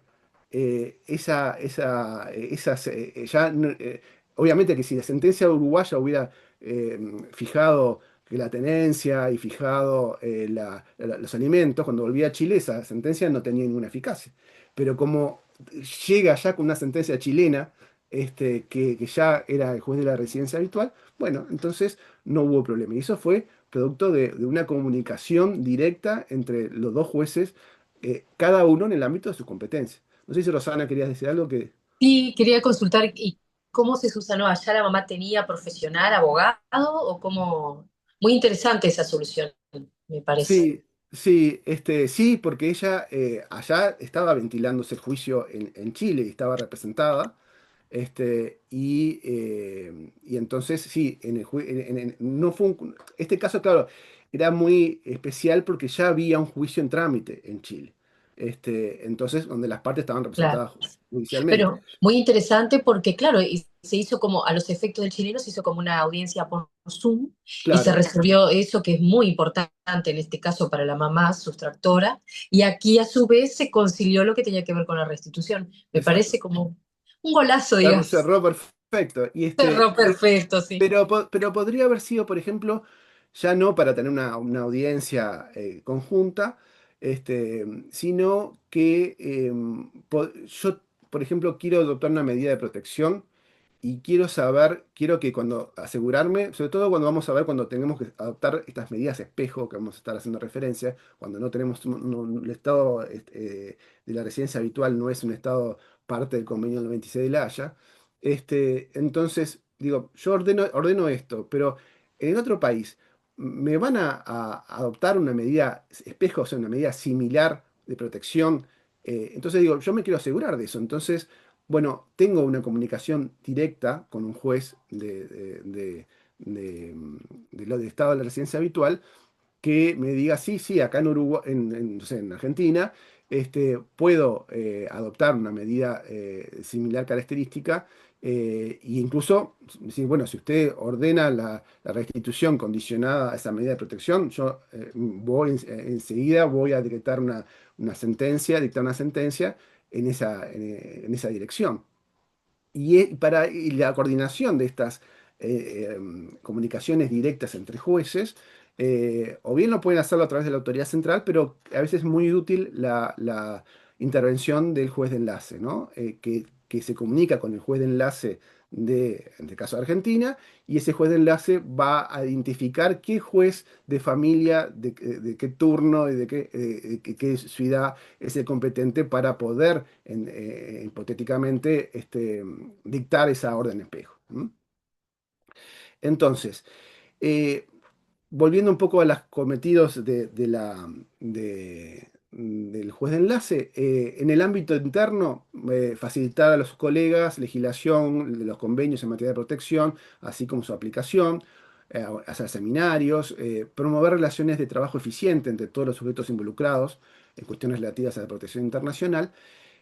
obviamente que si la sentencia uruguaya hubiera fijado que la tenencia y fijado los alimentos, cuando volvía a Chile esa sentencia no tenía ninguna eficacia. Pero como llega ya con una sentencia chilena, que ya era el juez de la residencia habitual, bueno, entonces no hubo problema. Y eso fue producto de una comunicación directa entre los dos jueces, cada uno en el ámbito de su competencia. No sé si Rosana querías decir algo que... Sí, quería consultar, ¿y cómo se subsanó? ¿Allá la mamá tenía profesional, abogado o cómo? Muy interesante esa solución, me parece. Sí, sí, sí, porque ella allá estaba ventilándose el juicio en Chile y estaba representada. Y entonces sí, no fue este caso, claro, era muy especial porque ya había un juicio en trámite en Chile. Entonces, donde las partes estaban Claro. representadas judicialmente. Pero muy interesante porque, claro, y se hizo como, a los efectos del chileno, se hizo como una audiencia por Zoom y se Claro, resolvió eso que es muy importante en este caso para la mamá sustractora. Y aquí a su vez se concilió lo que tenía que ver con la restitución. Me exacto. parece como un golazo, Cerró, digamos. cerró perfecto. Cerró perfecto, sí. Pero podría haber sido, por ejemplo, ya no para tener una audiencia conjunta, sino que yo, por ejemplo, quiero adoptar una medida de protección y quiero saber, quiero que cuando asegurarme, sobre todo cuando vamos a ver, cuando tenemos que adoptar estas medidas espejo que vamos a estar haciendo referencia, cuando no tenemos el estado de la residencia habitual no es un estado parte del convenio del 96 de la Haya. Entonces, digo, yo ordeno esto, pero en otro país me van a adoptar una medida espejo, o sea, una medida similar de protección. Entonces digo, yo me quiero asegurar de eso. Entonces, bueno, tengo una comunicación directa con un juez del estado de la residencia habitual que me diga, sí, sí, acá en Uruguay, no sé, en Argentina, puedo adoptar una medida similar característica, e incluso, sí, bueno, si usted ordena la restitución condicionada a esa medida de protección, yo enseguida voy a decretar una sentencia, dictar una sentencia en esa dirección. Y la coordinación de estas comunicaciones directas entre jueces, o bien lo pueden hacerlo a través de la autoridad central, pero a veces es muy útil la intervención del juez de enlace, ¿no? Que se comunica con el juez de enlace en el caso de Argentina, y ese juez de enlace va a identificar qué juez de familia, de qué turno y de qué ciudad es el competente para poder, hipotéticamente, dictar esa orden espejo. ¿M? Entonces, eh, volviendo un poco a los cometidos del juez de enlace, en el ámbito interno, facilitar a los colegas legislación de los convenios en materia de protección, así como su aplicación, hacer seminarios, promover relaciones de trabajo eficiente entre todos los sujetos involucrados en cuestiones relativas a la protección internacional,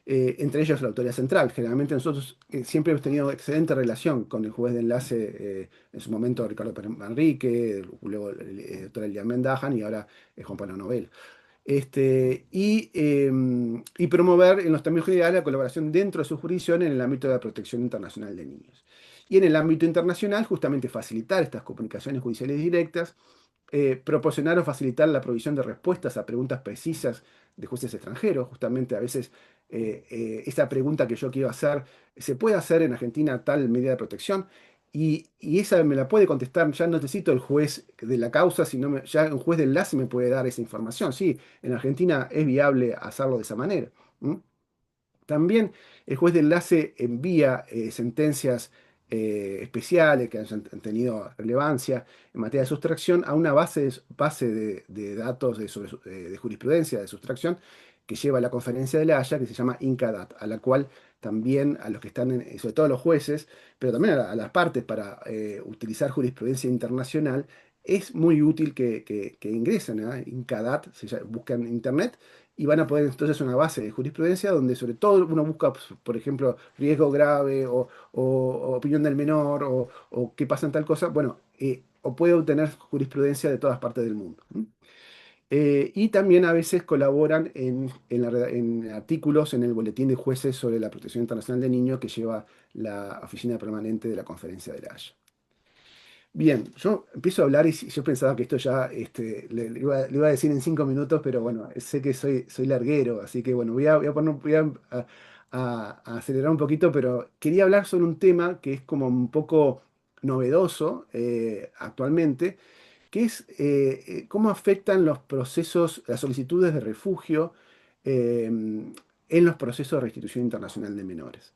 entre ellos la autoridad central. Generalmente nosotros siempre hemos tenido excelente relación con el juez de enlace, en su momento Ricardo Pérez Manrique, luego el doctor Elia Mendajan y ahora Juan Pablo Novel. Y promover en los términos generales la colaboración dentro de su jurisdicción en el ámbito de la protección internacional de niños. Y en el ámbito internacional, justamente facilitar estas comunicaciones judiciales directas, proporcionar o facilitar la provisión de respuestas a preguntas precisas de jueces extranjeros. Justamente a veces esa pregunta que yo quiero hacer, ¿se puede hacer en Argentina tal medida de protección? Y esa me la puede contestar, ya no necesito el juez de la causa, sino ya un juez de enlace me puede dar esa información. Sí, en Argentina es viable hacerlo de esa manera. ¿M? También el juez de enlace envía sentencias especiales que hayan tenido relevancia en materia de sustracción a una base de datos de jurisprudencia de sustracción que lleva la conferencia de La Haya, que se llama INCADAT, a la cual también a los que están, sobre todo a los jueces, pero también a las partes para utilizar jurisprudencia internacional, es muy útil que ingresen a INCADAT, buscan en internet y van a poder entonces una base de jurisprudencia donde sobre todo uno busca, pues, por ejemplo, riesgo grave o opinión del menor o qué pasa en tal cosa, bueno, o puede obtener jurisprudencia de todas partes del mundo. ¿M? Y también a veces colaboran en artículos en el Boletín de Jueces sobre la Protección Internacional de Niños que lleva la Oficina Permanente de la Conferencia de La Haya. Bien, yo empiezo a hablar y yo pensaba que esto ya le iba a decir en 5 minutos, pero bueno, sé que soy larguero, así que bueno, voy a a acelerar un poquito, pero quería hablar sobre un tema que es como un poco novedoso actualmente, que es cómo afectan los procesos, las solicitudes de refugio en los procesos de restitución internacional de menores.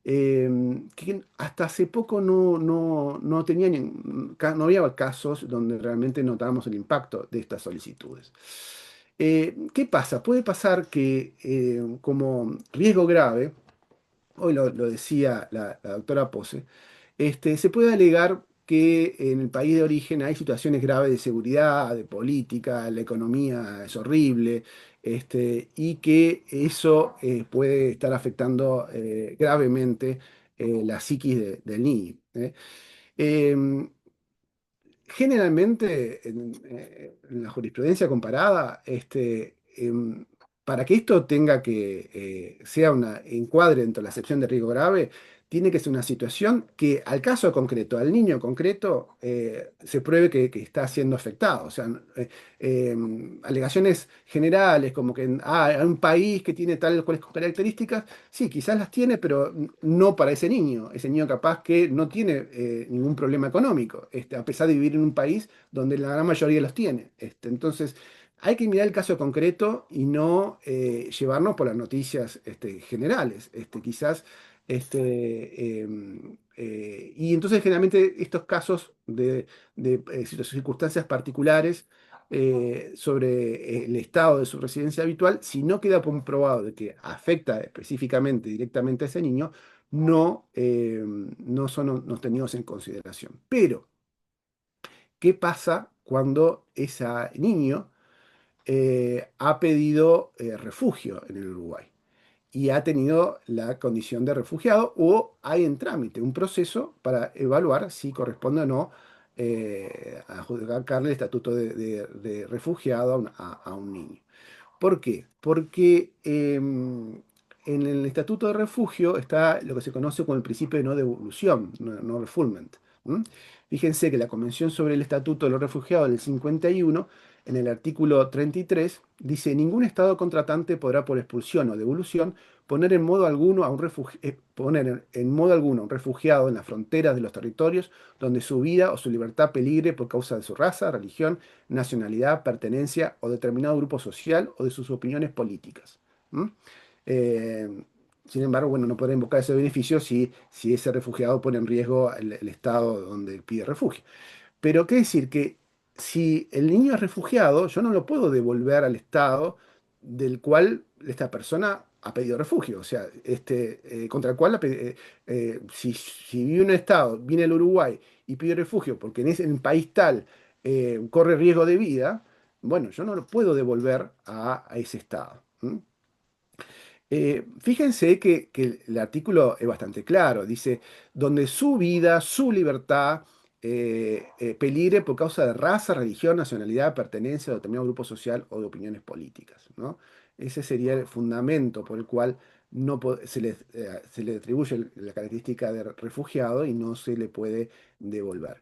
Que hasta hace poco no tenían, no había casos donde realmente notábamos el impacto de estas solicitudes. ¿Qué pasa? Puede pasar que como riesgo grave, hoy lo decía la doctora Pose, se puede alegar que en el país de origen hay situaciones graves de seguridad, de política, la economía es horrible, y que eso puede estar afectando gravemente la psiquis del niño. Em, Generalmente, en la jurisprudencia comparada, para que esto tenga que sea una encuadre dentro de la excepción de riesgo grave, tiene que ser una situación que al caso concreto, al niño concreto, se pruebe que está siendo afectado. O sea, eh, alegaciones generales como que hay un país que tiene tal cuales características, sí, quizás las tiene, pero no para ese niño. Ese niño capaz que no tiene ningún problema económico, a pesar de vivir en un país donde la gran mayoría los tiene. Entonces, hay que mirar el caso concreto y no llevarnos por las noticias generales. Quizás, y entonces generalmente estos casos de circunstancias particulares sobre el estado de su residencia habitual, si no queda comprobado de que afecta específicamente, directamente a ese niño, no son no tenidos en consideración. Pero, ¿qué pasa cuando ese niño ha pedido refugio en el Uruguay y ha tenido la condición de refugiado o hay en trámite un proceso para evaluar si corresponde o no adjudicarle el estatuto de refugiado a un niño? ¿Por qué? Porque en el Estatuto de Refugio está lo que se conoce como el principio de no devolución, no refoulement. ¿M? Fíjense que la Convención sobre el Estatuto de los Refugiados del 51, en el artículo 33, dice: ningún Estado contratante podrá por expulsión o devolución poner en modo alguno a un poner en modo alguno a un refugiado en las fronteras de los territorios donde su vida o su libertad peligre por causa de su raza, religión, nacionalidad, pertenencia o determinado grupo social o de sus opiniones políticas. ¿M? Eh, Sin embargo, bueno, no podrá invocar ese beneficio si ese refugiado pone en riesgo el estado donde pide refugio. Pero qué decir que si el niño es refugiado, yo no lo puedo devolver al estado del cual esta persona ha pedido refugio. O sea, contra el cual si vive en un estado, viene al Uruguay y pide refugio porque en un país tal corre riesgo de vida, bueno, yo no lo puedo devolver a ese estado. ¿M? Fíjense que el artículo es bastante claro, dice, donde su vida, su libertad peligre por causa de raza, religión, nacionalidad, pertenencia a determinado grupo social o de opiniones políticas, ¿no? Ese sería el fundamento por el cual se le atribuye la característica de refugiado y no se le puede devolver.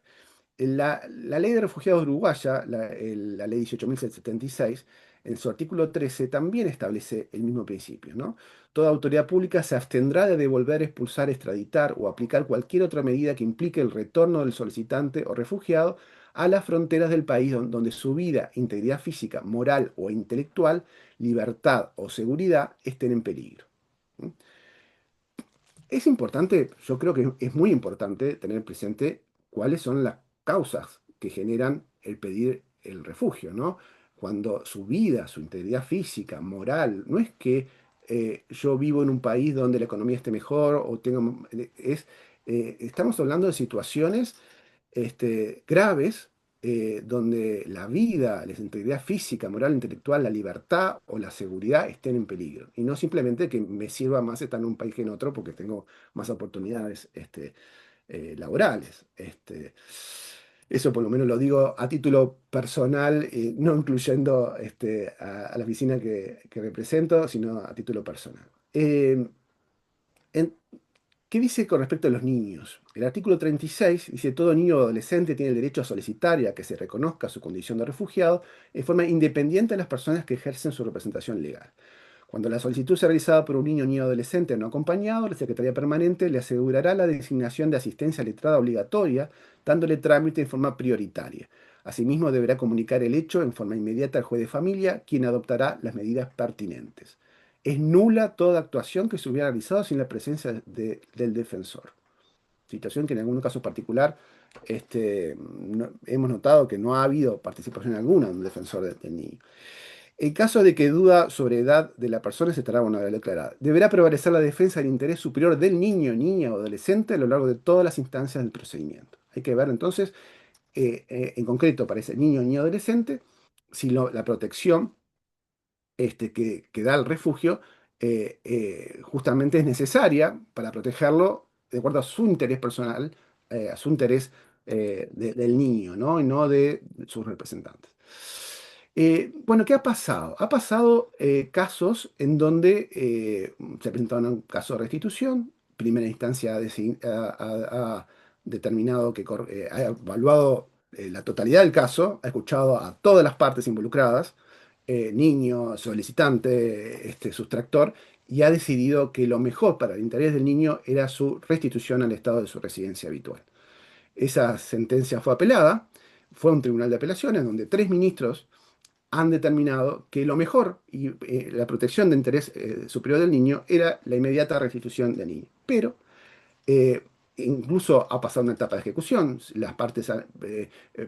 La ley de refugiados uruguaya, la ley 18.076, en su artículo 13 también establece el mismo principio, ¿no? Toda autoridad pública se abstendrá de devolver, expulsar, extraditar o aplicar cualquier otra medida que implique el retorno del solicitante o refugiado a las fronteras del país donde su vida, integridad física, moral o intelectual, libertad o seguridad estén en peligro. ¿Mm? Es importante, yo creo que es muy importante tener presente cuáles son las causas que generan el pedir el refugio, ¿no? Cuando su vida, su integridad física, moral, no es que yo vivo en un país donde la economía esté mejor o tengo, estamos hablando de situaciones graves donde la vida, la integridad física, moral, intelectual, la libertad o la seguridad estén en peligro. Y no simplemente que me sirva más estar en un país que en otro porque tengo más oportunidades laborales. Eso por lo menos lo digo a título personal, no incluyendo a la oficina que represento, sino a título personal. En- ¿Qué dice con respecto a los niños? El artículo 36 dice: todo niño o adolescente tiene el derecho a solicitar y a que se reconozca su condición de refugiado en forma independiente de las personas que ejercen su representación legal. Cuando la solicitud sea realizada por un niño o niño adolescente no acompañado, la Secretaría Permanente le asegurará la designación de asistencia letrada obligatoria, dándole trámite en forma prioritaria. Asimismo, deberá comunicar el hecho en forma inmediata al juez de familia, quien adoptará las medidas pertinentes. Es nula toda actuación que se hubiera realizado sin la presencia del defensor. Situación que en algún caso particular hemos notado que no ha habido participación alguna de un defensor del niño. En caso de que duda sobre edad de la persona, se estará una vez declarada. Deberá prevalecer la defensa del interés superior del niño, niña o adolescente a lo largo de todas las instancias del procedimiento. Hay que ver entonces, en concreto para ese niño, niña o adolescente, si la protección que da el refugio justamente es necesaria para protegerlo de acuerdo a su interés personal, a su interés del niño, ¿no? Y no de sus representantes. Bueno, ¿qué ha pasado? Ha pasado casos en donde se ha presentado un caso de restitución, primera instancia ha determinado ha evaluado la totalidad del caso, ha escuchado a todas las partes involucradas, niño, solicitante, sustractor, y ha decidido que lo mejor para el interés del niño era su restitución al estado de su residencia habitual. Esa sentencia fue apelada, fue a un tribunal de apelaciones donde 3 ministros han determinado que lo mejor y la protección de interés superior del niño era la inmediata restitución del niño. Pero eh, incluso ha pasado una etapa de ejecución, las partes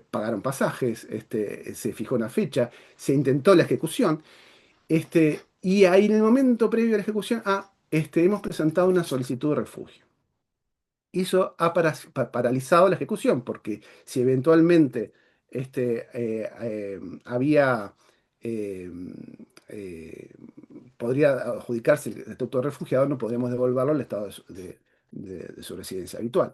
pagaron pasajes, se fijó una fecha, se intentó la ejecución, y ahí en el momento previo a la ejecución, hemos presentado una solicitud de refugio. Eso ha paralizado la ejecución, porque si eventualmente había, eh, eh, podría adjudicarse el estatuto de refugiado, no podemos devolverlo al estado de su residencia habitual.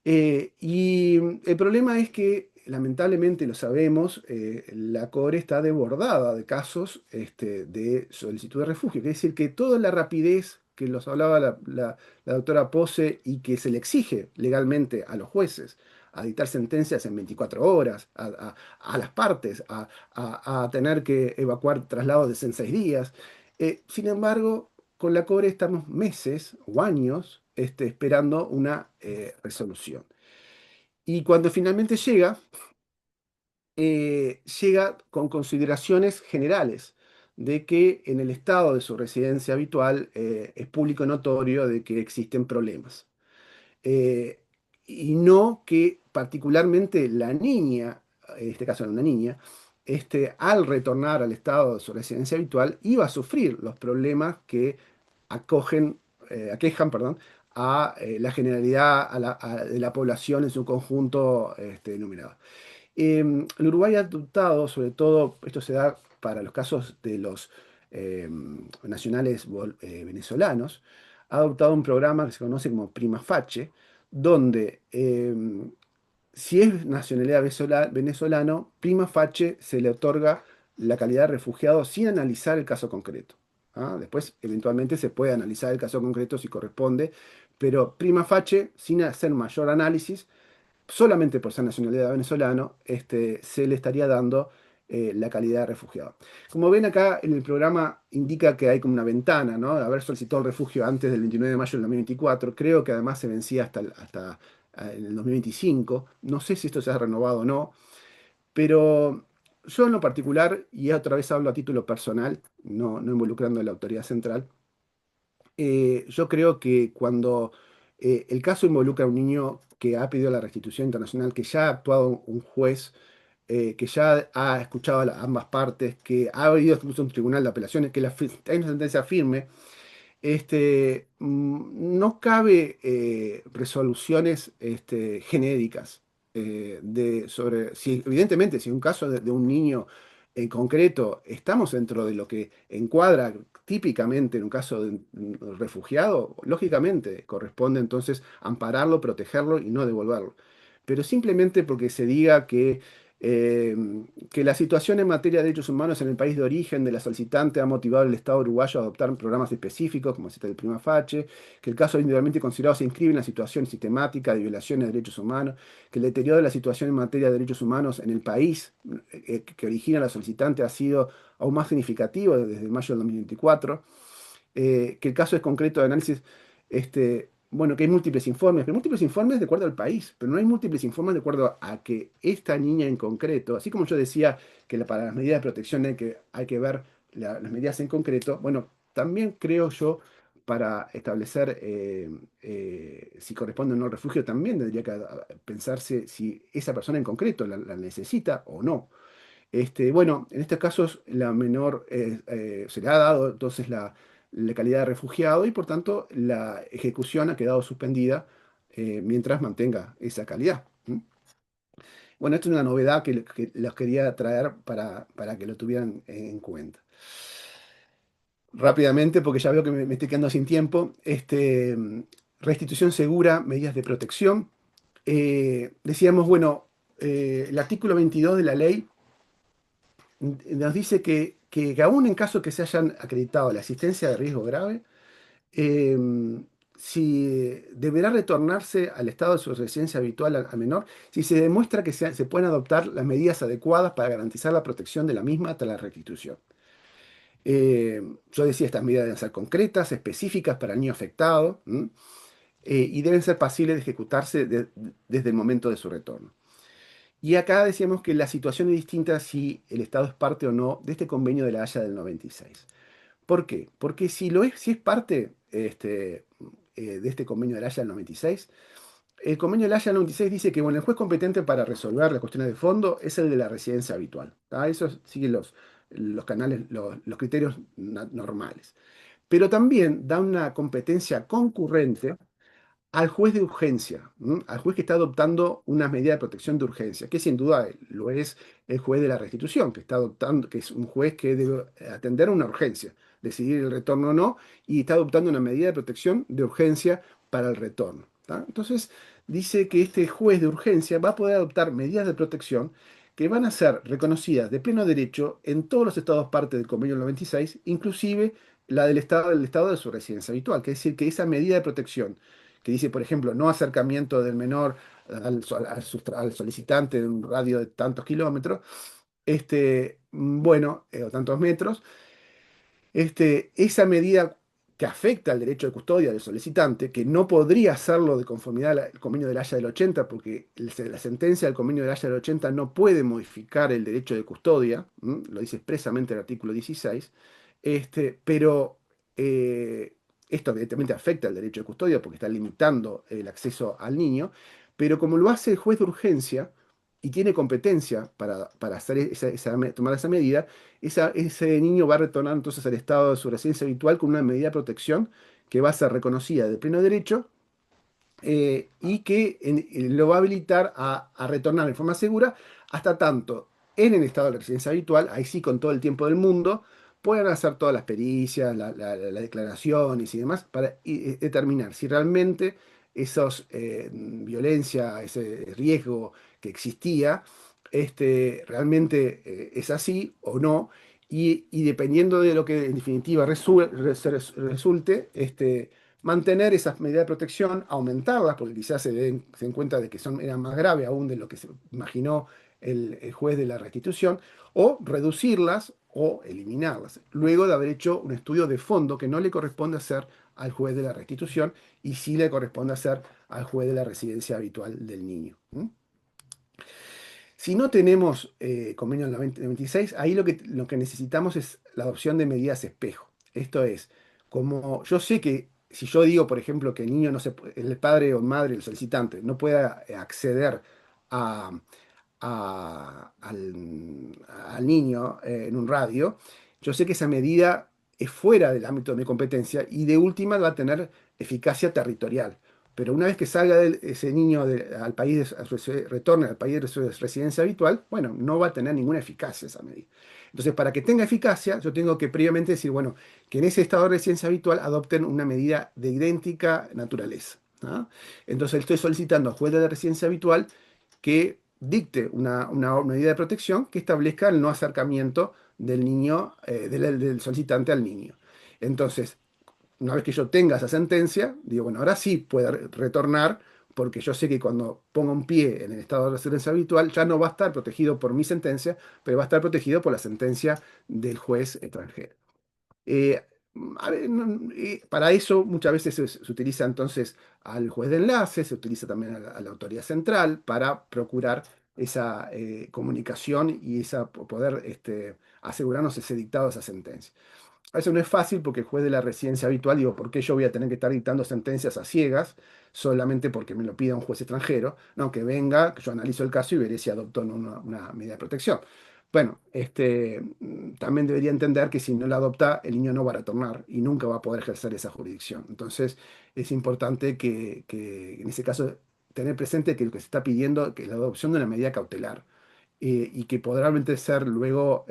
Y el problema es que, lamentablemente, lo sabemos, la CORE está desbordada de casos de solicitud de refugio. Quiere decir que toda la rapidez que nos hablaba la doctora Pose y que se le exige legalmente a los jueces a dictar sentencias en 24 horas, a las partes, a tener que evacuar traslados en 6 días. Sin embargo, con la CORE estamos meses o años esperando una resolución. Y cuando finalmente llega, llega con consideraciones generales de que en el estado de su residencia habitual es público y notorio de que existen problemas. Eh, y no que particularmente la niña, en este caso era una niña, al retornar al estado de su residencia habitual, iba a sufrir los problemas que aquejan, perdón, a la generalidad de la población en su conjunto enumerado. El Uruguay ha adoptado, sobre todo, esto se da para los casos de los nacionales venezolanos, ha adoptado un programa que se conoce como Prima Facie, donde si es nacionalidad venezolano, prima facie se le otorga la calidad de refugiado sin analizar el caso concreto. Después, eventualmente, se puede analizar el caso concreto si corresponde, pero prima facie, sin hacer mayor análisis, solamente por ser nacionalidad venezolano, se le estaría dando la calidad de refugiado. Como ven acá en el programa indica que hay como una ventana, ¿no? De haber solicitado el refugio antes del 29 de mayo del 2024. Creo que además se vencía hasta en el 2025. No sé si esto se ha renovado o no, pero yo en lo particular, y otra vez hablo a título personal, no involucrando a la autoridad central, yo creo que cuando el caso involucra a un niño que ha pedido la restitución internacional, que ya ha actuado un juez, que ya ha escuchado a ambas partes, que ha habido incluso un tribunal de apelaciones, que hay una sentencia firme, no cabe resoluciones genéricas evidentemente, si un caso de un niño en concreto estamos dentro de lo que encuadra típicamente en un caso de un refugiado, lógicamente corresponde entonces ampararlo, protegerlo y no devolverlo. Pero simplemente porque se diga que eh, que la situación en materia de derechos humanos en el país de origen de la solicitante ha motivado al Estado uruguayo a adoptar programas específicos, como cita el Prima Facie, que el caso individualmente considerado se inscribe en la situación sistemática de violaciones de derechos humanos, que el deterioro de la situación en materia de derechos humanos en el país que origina la solicitante ha sido aún más significativo desde mayo del 2024, que el caso es concreto de análisis, bueno, que hay múltiples informes, pero múltiples informes de acuerdo al país, pero no hay múltiples informes de acuerdo a que esta niña en concreto, así como yo decía que para las medidas de protección hay que ver las medidas en concreto, bueno, también creo yo, para establecer si corresponde o no al refugio, también tendría que pensarse si esa persona en concreto la necesita o no. Bueno, en este caso la menor se le ha dado entonces la calidad de refugiado y por tanto la ejecución ha quedado suspendida mientras mantenga esa calidad. ¿Mm? Bueno, esto es una novedad que los quería traer para que lo tuvieran en cuenta. Rápidamente, porque ya veo que me estoy quedando sin tiempo, restitución segura, medidas de protección. Decíamos, bueno, el artículo 22 de la ley nos dice que aún en caso que se hayan acreditado la existencia de riesgo grave, eh, si deberá retornarse al estado de su residencia habitual al menor, si se demuestra que se pueden adoptar las medidas adecuadas para garantizar la protección de la misma hasta la restitución. Eh, yo decía, estas medidas deben ser concretas, específicas para el niño afectado, ¿m? Y deben ser pasibles de ejecutarse desde el momento de su retorno. Y acá decíamos que la situación es distinta si el Estado es parte o no de este convenio de la Haya del 96. ¿Por qué? Porque si es parte de este convenio de la Haya del 96, el convenio de la Haya del 96 dice que bueno, el juez competente para resolver las cuestiones de fondo es el de la residencia habitual. ¿Tá? Eso sigue los canales, los criterios normales. Pero también da una competencia concurrente al juez de urgencia, ¿m? Al juez que está adoptando una medida de protección de urgencia, que sin duda lo es el juez de la restitución, que está adoptando, que es un juez que debe atender una urgencia, decidir el retorno o no, y está adoptando una medida de protección de urgencia para el retorno. ¿Tá? Entonces, dice que este juez de urgencia va a poder adoptar medidas de protección que van a ser reconocidas de pleno derecho en todos los estados parte del convenio 96, inclusive la del estado de su residencia habitual, que es decir, que esa medida de protección que dice, por ejemplo, no acercamiento del menor al solicitante en un radio de tantos kilómetros, bueno, o tantos metros, esa medida que afecta al derecho de custodia del solicitante, que no podría hacerlo de conformidad al convenio de la Haya del 80, porque la sentencia del convenio de la Haya del 80 no puede modificar el derecho de custodia, lo dice expresamente el artículo 16, pero esto evidentemente afecta al derecho de custodia porque está limitando el acceso al niño, pero como lo hace el juez de urgencia y tiene competencia para hacer tomar esa medida, ese niño va a retornar entonces al estado de su residencia habitual con una medida de protección que va a ser reconocida de pleno derecho y que lo va a habilitar a retornar de forma segura hasta tanto en el estado de la residencia habitual, ahí sí con todo el tiempo del mundo, puedan hacer todas las pericias, las declaraciones y demás para determinar si realmente esos violencia, ese riesgo que existía, realmente es así o no, y dependiendo de lo que en definitiva resulte, mantener esas medidas de protección, aumentarlas, porque quizás se den cuenta de que eran más graves aún de lo que se imaginó el juez de la restitución, o reducirlas o eliminarlas, luego de haber hecho un estudio de fondo que no le corresponde hacer al juez de la restitución y sí le corresponde hacer al juez de la residencia habitual del niño. ¿M? Si no tenemos convenio del 96, ahí lo que necesitamos es la adopción de medidas espejo. Esto es, como yo sé que si yo digo, por ejemplo, que el niño no se el padre o madre, el solicitante, no pueda acceder a, al niño en un radio, yo sé que esa medida es fuera del ámbito de mi competencia y de última va a tener eficacia territorial. Pero una vez que salga ese niño al país, retorne al país de su residencia habitual, bueno, no va a tener ninguna eficacia esa medida. Entonces, para que tenga eficacia, yo tengo que previamente decir, bueno, que en ese estado de residencia habitual adopten una medida de idéntica naturaleza. ¿Ah? Entonces, estoy solicitando al juez de la residencia habitual que dicte una medida de protección que establezca el no acercamiento del niño, del solicitante al niño. Entonces, una vez que yo tenga esa sentencia, digo, bueno, ahora sí puede retornar, porque yo sé que cuando ponga un pie en el estado de residencia habitual, ya no va a estar protegido por mi sentencia, pero va a estar protegido por la sentencia del juez extranjero. Eh, para eso muchas veces se utiliza entonces al juez de enlace, se utiliza también a la autoridad central para procurar esa comunicación y esa poder asegurarnos ese dictado, esa sentencia. A veces no es fácil porque el juez de la residencia habitual, digo, ¿por qué yo voy a tener que estar dictando sentencias a ciegas solamente porque me lo pida un juez extranjero? No, que venga, que yo analizo el caso y veré si adopto o no una medida de protección. Bueno, también debería entender que si no la adopta, el niño no va a retornar y nunca va a poder ejercer esa jurisdicción. Entonces, es importante que en ese caso tener presente que lo que se está pidiendo es la adopción de una medida cautelar y que podrá realmente ser luego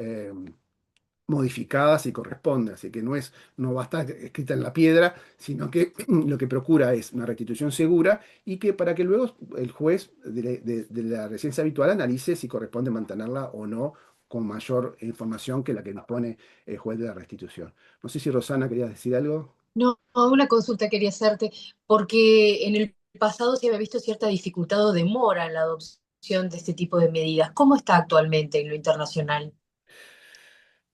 modificada si corresponde, así que no va a estar escrita en la piedra, sino que lo que procura es una restitución segura y que para que luego el juez de la residencia habitual analice si corresponde mantenerla o no con mayor información que la que dispone el juez de la restitución. No sé si Rosana querías decir algo. No, una consulta quería hacerte, porque en el pasado se había visto cierta dificultad o demora en la adopción de este tipo de medidas. ¿Cómo está actualmente en lo internacional?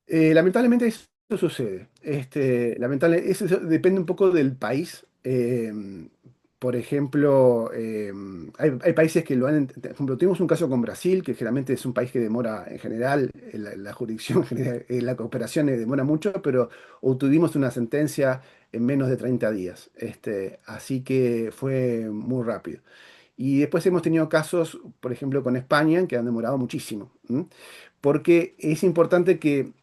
Lamentablemente eso sucede. Eso depende un poco del país. Por ejemplo, hay países que lo han... Por ejemplo, tuvimos un caso con Brasil, que generalmente es un país que demora en general, la jurisdicción, la cooperación demora mucho, pero obtuvimos una sentencia en menos de 30 días. Así que fue muy rápido. Y después hemos tenido casos, por ejemplo, con España, que han demorado muchísimo. Porque es importante que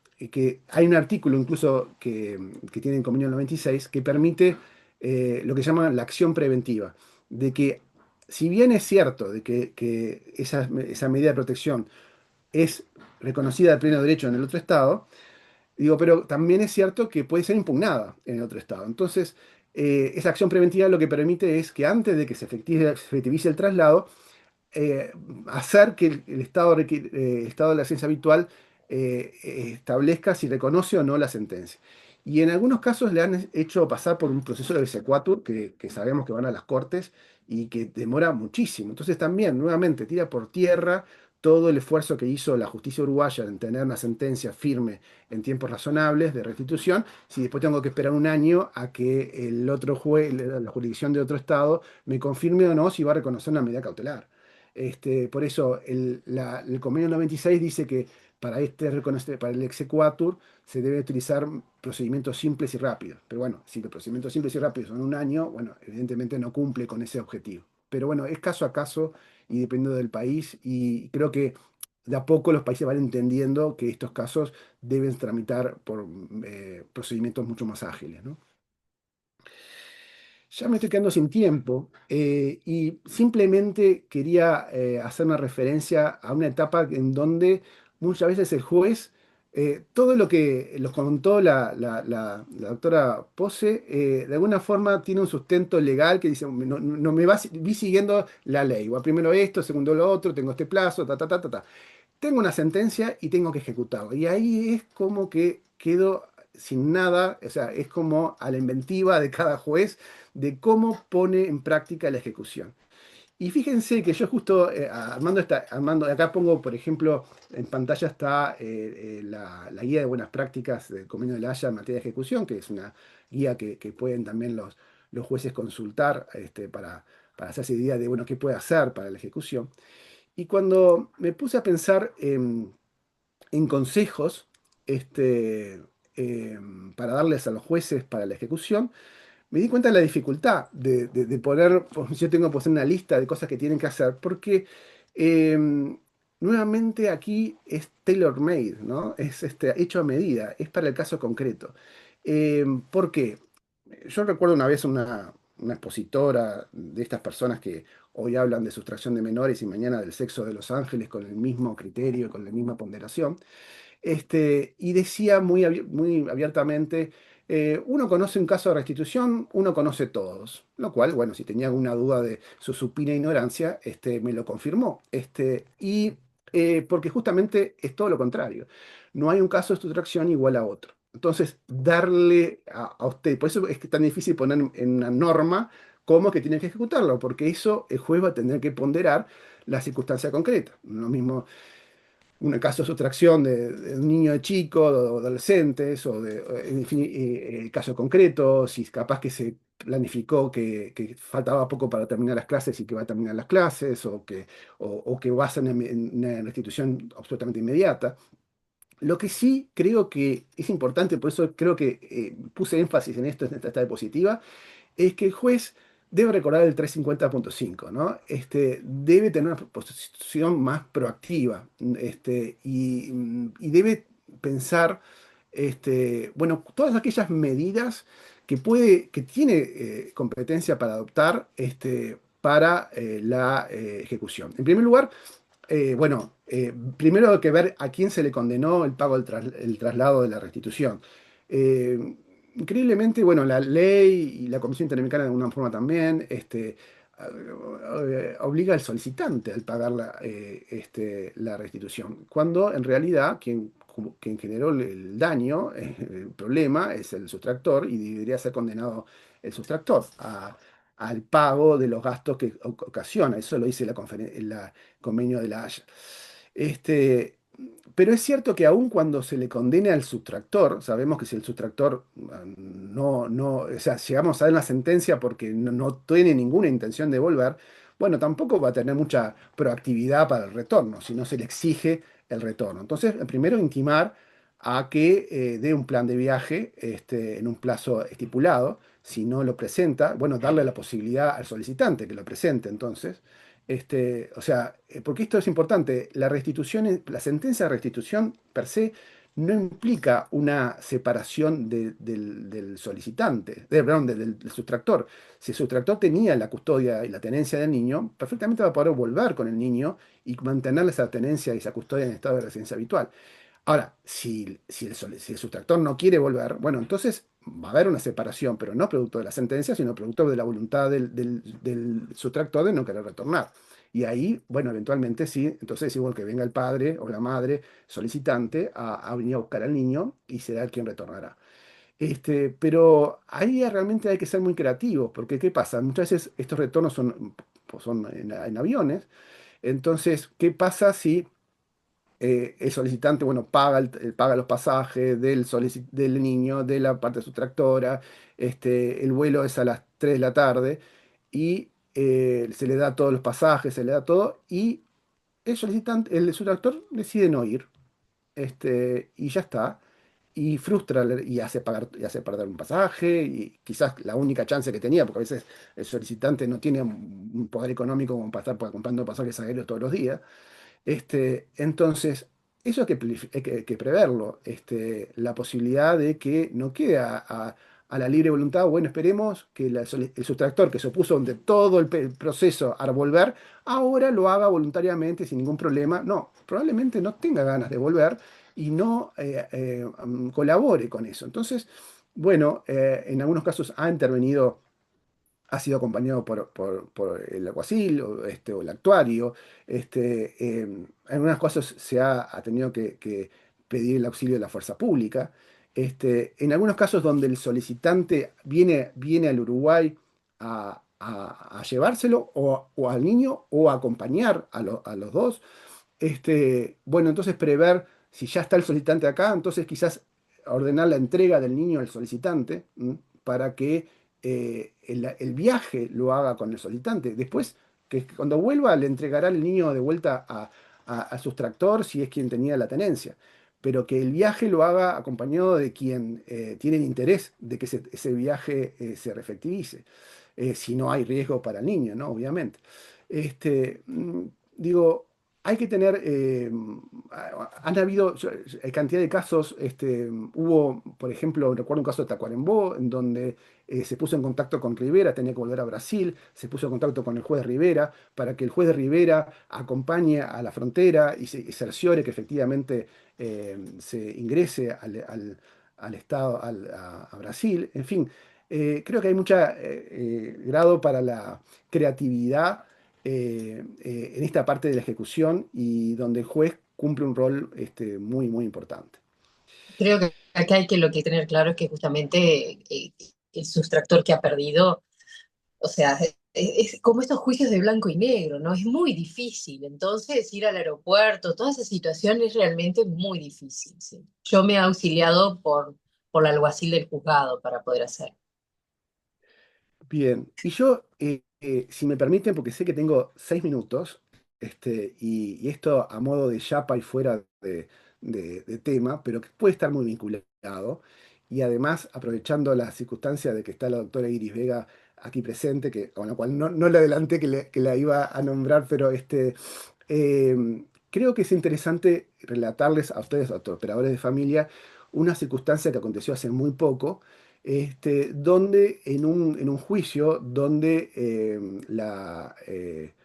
hay un artículo incluso que tiene en Convenio 96 que permite lo que se llama la acción preventiva, de que si bien es cierto de que esa medida de protección es reconocida de pleno derecho en el otro estado, digo, pero también es cierto que puede ser impugnada en el otro estado. Entonces, esa acción preventiva lo que permite es que antes de que se efectivice el traslado, eh, hacer que el estado de la ciencia habitual establezca si reconoce o no la sentencia. Y en algunos casos le han hecho pasar por un proceso de exequatur que sabemos que van a las cortes y que demora muchísimo. Entonces también, nuevamente, tira por tierra todo el esfuerzo que hizo la justicia uruguaya en tener una sentencia firme en tiempos razonables de restitución, si después tengo que esperar un año a que el otro juez, la jurisdicción de otro estado, me confirme o no si va a reconocer una medida cautelar. Por eso el convenio 96 dice que para el exequatur se debe utilizar procedimientos simples y rápidos. Pero bueno, si los procedimientos simples y rápidos son un año, bueno, evidentemente no cumple con ese objetivo. Pero bueno, es caso a caso y dependiendo del país. Y creo que de a poco los países van entendiendo que estos casos deben tramitar por procedimientos mucho más ágiles, ¿no? Ya me estoy quedando sin tiempo y simplemente quería hacer una referencia a una etapa en donde muchas veces el juez, todo lo que nos contó la doctora Pose, de alguna forma tiene un sustento legal que dice, no me vi siguiendo la ley, o primero esto, segundo lo otro, tengo este plazo, ta, ta, ta, ta, ta. Tengo una sentencia y tengo que ejecutarla. Y ahí es como que quedo sin nada, o sea, es como a la inventiva de cada juez de cómo pone en práctica la ejecución. Y fíjense que yo justo armando, acá pongo, por ejemplo, en pantalla está la guía de buenas prácticas del Convenio de la Haya en materia de ejecución, que es una guía que pueden también los jueces consultar para hacerse idea de, bueno, qué puede hacer para la ejecución. Y cuando me puse a pensar en consejos para darles a los jueces para la ejecución, me di cuenta de la dificultad de poner, pues, yo tengo que poner una lista de cosas que tienen que hacer, porque eh, nuevamente aquí es tailor-made, ¿no? Es hecho a medida, es para el caso concreto. ¿Por qué? Yo recuerdo una vez una expositora de estas personas que hoy hablan de sustracción de menores y mañana del sexo de los ángeles con el mismo criterio, con la misma ponderación, y decía muy abiertamente Uno conoce un caso de restitución, uno conoce todos, lo cual, bueno, si tenía alguna duda de su supina ignorancia, me lo confirmó. Porque justamente es todo lo contrario. No hay un caso de sustracción igual a otro. Entonces, darle a usted, por eso es que es tan difícil poner en una norma cómo es que tiene que ejecutarlo, porque eso el juez va a tener que ponderar la circunstancia concreta. Lo mismo un caso de sustracción de un niño chico, o de adolescentes, en fin, el caso concreto, si capaz que se planificó que faltaba poco para terminar las clases y que va a terminar las clases, o que va a ser una restitución absolutamente inmediata. Lo que sí creo que es importante, por eso creo que puse énfasis en esto, en esta diapositiva, es que el juez debe recordar el 350.5, ¿no? Debe tener una posición más proactiva, y debe pensar, bueno, todas aquellas medidas que tiene competencia para adoptar, para la ejecución. En primer lugar, bueno, primero hay que ver a quién se le condenó el pago el traslado de la restitución. Eh, Increíblemente, bueno, la ley y la Comisión Interamericana de alguna forma también, obliga al solicitante al pagar la restitución, cuando en realidad quien generó el daño, el problema, es el sustractor y debería ser condenado el sustractor al pago de los gastos que ocasiona. Eso lo dice la convenio de la Haya. Este, pero es cierto que aun cuando se le condene al sustractor, sabemos que si el sustractor o sea, llegamos a ver la sentencia porque no tiene ninguna intención de volver, bueno, tampoco va a tener mucha proactividad para el retorno, si no se le exige el retorno. Entonces, primero intimar a que dé un plan de viaje, en un plazo estipulado. Si no lo presenta, bueno, darle la posibilidad al solicitante que lo presente entonces. O sea, porque esto es importante, la restitución, la sentencia de restitución per se no implica una separación del solicitante, perdón, del sustractor. Si el sustractor tenía la custodia y la tenencia del niño, perfectamente va a poder volver con el niño y mantener esa tenencia y esa custodia en estado de residencia habitual. Ahora, si el sustractor no quiere volver, bueno, entonces va a haber una separación, pero no producto de la sentencia, sino producto de la voluntad del sustractor de no querer retornar. Y ahí, bueno, eventualmente sí, entonces es igual que venga el padre o la madre solicitante a venir a buscar al niño y será él quien retornará. Pero ahí realmente hay que ser muy creativos, porque ¿qué pasa? Muchas veces estos retornos son en aviones. Entonces, ¿qué pasa si el solicitante, bueno, paga los pasajes del niño, de la parte sustractora, el vuelo es a las 3 de la tarde y se le da todos los pasajes, se le da todo y el sustractor decide no ir, y ya está. Y frustra y hace pagar y hace perder un pasaje, y quizás la única chance que tenía, porque a veces el solicitante no tiene un poder económico como para estar comprando pasajes aéreos todos los días. Entonces, eso hay que preverlo, la posibilidad de que no quede a la libre voluntad. Bueno, esperemos que el sustractor que se opuso de todo el proceso a volver, ahora lo haga voluntariamente sin ningún problema. No, probablemente no tenga ganas de volver y no colabore con eso. Entonces, bueno, en algunos casos ha intervenido, ha sido acompañado por el alguacil o el actuario. En algunas cosas ha tenido que pedir el auxilio de la fuerza pública. En algunos casos donde el solicitante viene al Uruguay a llevárselo o al niño o a acompañar a los dos. Bueno, entonces prever si ya está el solicitante acá, entonces quizás ordenar la entrega del niño al solicitante, para que el viaje lo haga con el solicitante. Después, que cuando vuelva, le entregará el niño de vuelta al sustractor si es quien tenía la tenencia. Pero que el viaje lo haga acompañado de quien tiene el interés de que ese viaje se efectivice, si no hay riesgo para el niño, ¿no? Obviamente. Digo, hay que tener, han habido cantidad de casos. Hubo, por ejemplo, recuerdo un caso de Tacuarembó, en donde se puso en contacto con Rivera, tenía que volver a Brasil, se puso en contacto con el juez de Rivera para que el juez de Rivera acompañe a la frontera y se cerciore que efectivamente se ingrese al Estado, a Brasil, en fin, creo que hay mucho grado para la creatividad en esta parte de la ejecución y donde el juez cumple un rol muy, muy importante. Creo que acá hay que lo que tener claro es que justamente el sustractor que ha perdido, o sea, es como estos juicios de blanco y negro, ¿no? Es muy difícil. Entonces, ir al aeropuerto, toda esa situación es realmente muy difícil, sí. Yo me he auxiliado por la alguacil del juzgado para poder hacer. Bien, y yo, si me permiten, porque sé que tengo 6 minutos, y esto a modo de chapa y fuera de tema, pero que puede estar muy vinculado, y además aprovechando la circunstancia de que está la doctora Iris Vega aquí presente, con la cual no le adelanté que la iba a nombrar, pero creo que es interesante relatarles a ustedes, a los operadores de familia, una circunstancia que aconteció hace muy poco donde en un juicio donde la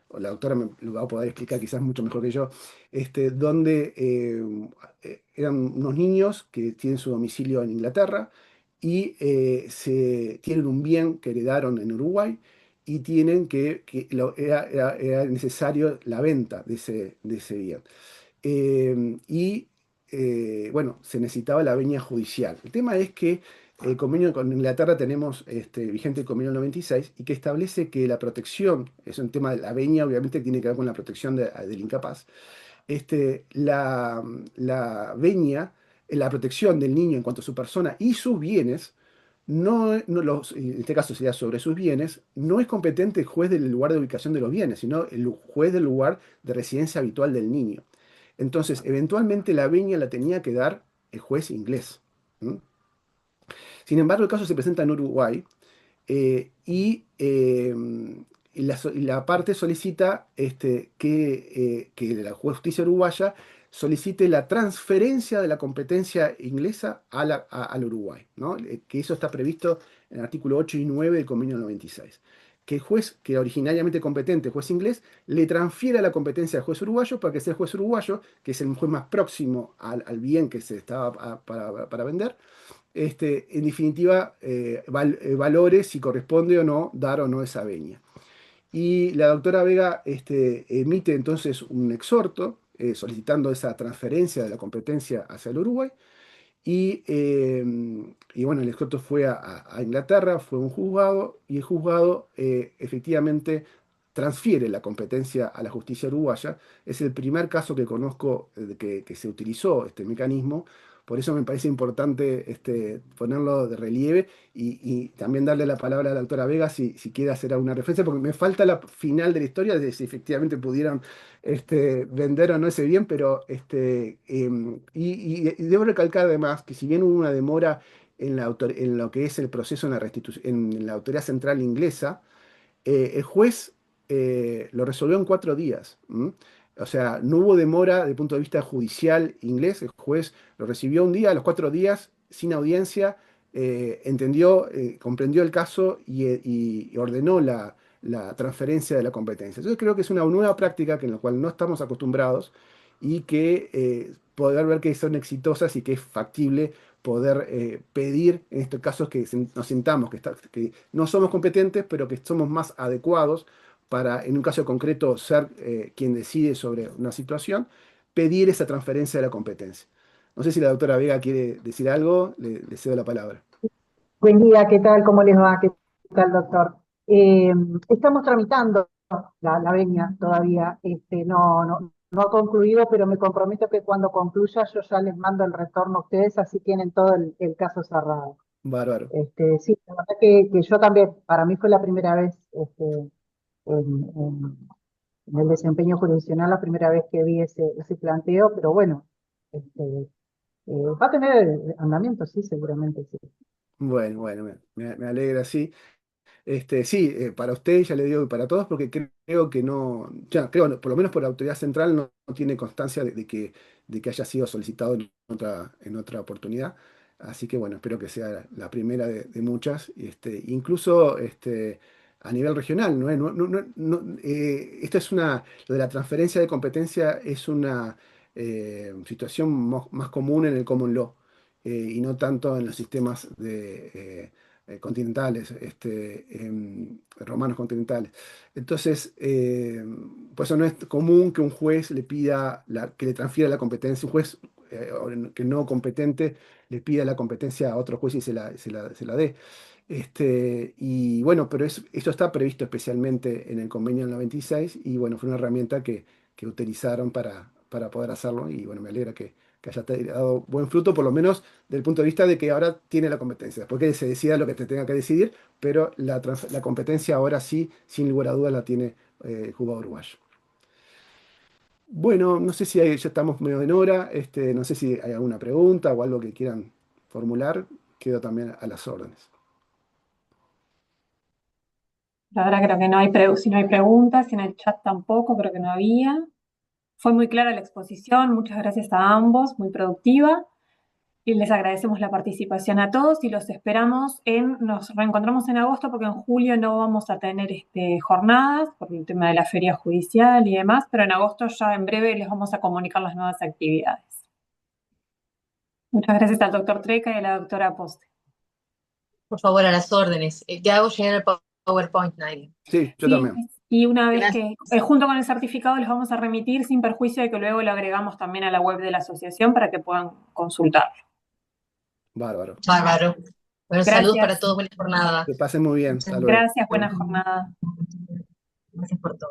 doctora me lo va a poder explicar quizás mucho mejor que yo, donde eran unos niños que tienen su domicilio en Inglaterra y tienen un bien que heredaron en Uruguay y tienen era necesario la venta de ese bien. Bueno, se necesitaba la venia judicial. El tema es que el convenio con Inglaterra tenemos vigente el convenio 96 y que establece que la protección, es un tema de la venia, obviamente tiene que ver con la protección del incapaz, la venia, la protección del niño en cuanto a su persona y sus bienes, en este caso sería sobre sus bienes, no es competente el juez del lugar de ubicación de los bienes, sino el juez del lugar de residencia habitual del niño. Entonces, eventualmente la venia la tenía que dar el juez inglés. ¿Mm? Sin embargo, el caso se presenta en Uruguay y la parte solicita que la justicia uruguaya solicite la transferencia de la competencia inglesa al Uruguay, ¿no? Que eso está previsto en el artículo 8 y 9 del convenio 96. Que el juez, que originariamente competente, el juez inglés, le transfiera la competencia al juez uruguayo para que sea el juez uruguayo, que es el juez más próximo al bien que se estaba para vender, en definitiva, valore si corresponde o no dar o no esa venia. Y la doctora Vega emite entonces un exhorto solicitando esa transferencia de la competencia hacia el Uruguay. Y bueno, el exhorto fue a Inglaterra, fue un juzgado, y el juzgado efectivamente transfiere la competencia a la justicia uruguaya. Es el primer caso que conozco que se utilizó este mecanismo. Por eso me parece importante ponerlo de relieve y también darle la palabra a la doctora Vega si quiere hacer alguna referencia, porque me falta la final de la historia de si efectivamente pudieron vender o no ese bien, pero y debo recalcar además que si bien hubo una demora en lo que es el proceso en la restitución, en la autoridad central inglesa, el juez lo resolvió en 4 días. ¿M? O sea, no hubo demora desde el punto de vista judicial inglés. El juez lo recibió un día, a los 4 días, sin audiencia, entendió, comprendió el caso y ordenó la transferencia de la competencia. Entonces creo que es una nueva práctica en la cual no estamos acostumbrados y que poder ver que son exitosas y que es factible poder pedir en estos casos que nos sintamos que no somos competentes, pero que somos más adecuados para, en un caso concreto, ser quien decide sobre una situación, pedir esa transferencia de la competencia. No sé si la doctora Vega quiere decir algo, le cedo la palabra. Buen día, ¿qué tal? ¿Cómo les va? ¿Qué tal, doctor? Eh, Estamos tramitando la venia todavía, no ha concluido, pero me comprometo que cuando concluya yo ya les mando el retorno a ustedes, así tienen todo el caso cerrado. Bárbaro. Sí, la verdad que yo también, para mí fue la primera vez en el desempeño jurisdiccional, la primera vez que vi ese planteo, pero bueno, va a tener andamiento, sí, seguramente sí. Bueno, bueno, me alegra, sí. Sí, para usted ya le digo y para todos, porque creo que no, ya, creo, por lo menos por la autoridad central no tiene constancia de que haya sido solicitado en otra oportunidad. Así que bueno, espero que sea la primera de muchas. Incluso a nivel regional, ¿no? Esto lo de la transferencia de competencia es una situación más común en el common law. y no tanto en los sistemas continentales, romanos continentales. Entonces, por eso no es común que un juez le pida que le transfiera la competencia, un juez que no competente le pida la competencia a otro juez y se la dé. Y bueno, pero eso está previsto especialmente en el convenio del 96 y bueno, fue una herramienta que utilizaron para poder hacerlo y bueno, me alegra que haya dado buen fruto, por lo menos desde el punto de vista de que ahora tiene la competencia, después que se decida lo que te tenga que decidir, pero la competencia ahora sí, sin lugar a dudas, la tiene el jugador uruguayo. Bueno, no sé si ya estamos medio en hora, no sé si hay alguna pregunta o algo que quieran formular, quedo también a las órdenes. La verdad creo que no hay, si no hay preguntas, y en el chat tampoco, creo que no había. Fue muy clara la exposición, muchas gracias a ambos, muy productiva. Y les agradecemos la participación a todos y los esperamos nos reencontramos en agosto porque en julio no vamos a tener jornadas por el tema de la feria judicial y demás, pero en agosto ya en breve les vamos a comunicar las nuevas actividades. Muchas gracias al doctor Treca y a la doctora Poste. Por favor, a las órdenes. Te hago llegar el PowerPoint, Nadia. Sí, yo Sí, también. y una vez Gracias. que, junto con el certificado, les vamos a remitir sin perjuicio de que luego lo agregamos también a la web de la asociación para que puedan consultarlo. Bárbaro. Bárbaro. Bueno, saludos para Gracias. todos, buena jornada. Que pasen muy bien. Hasta luego. Gracias, buena jornada. Gracias por todo.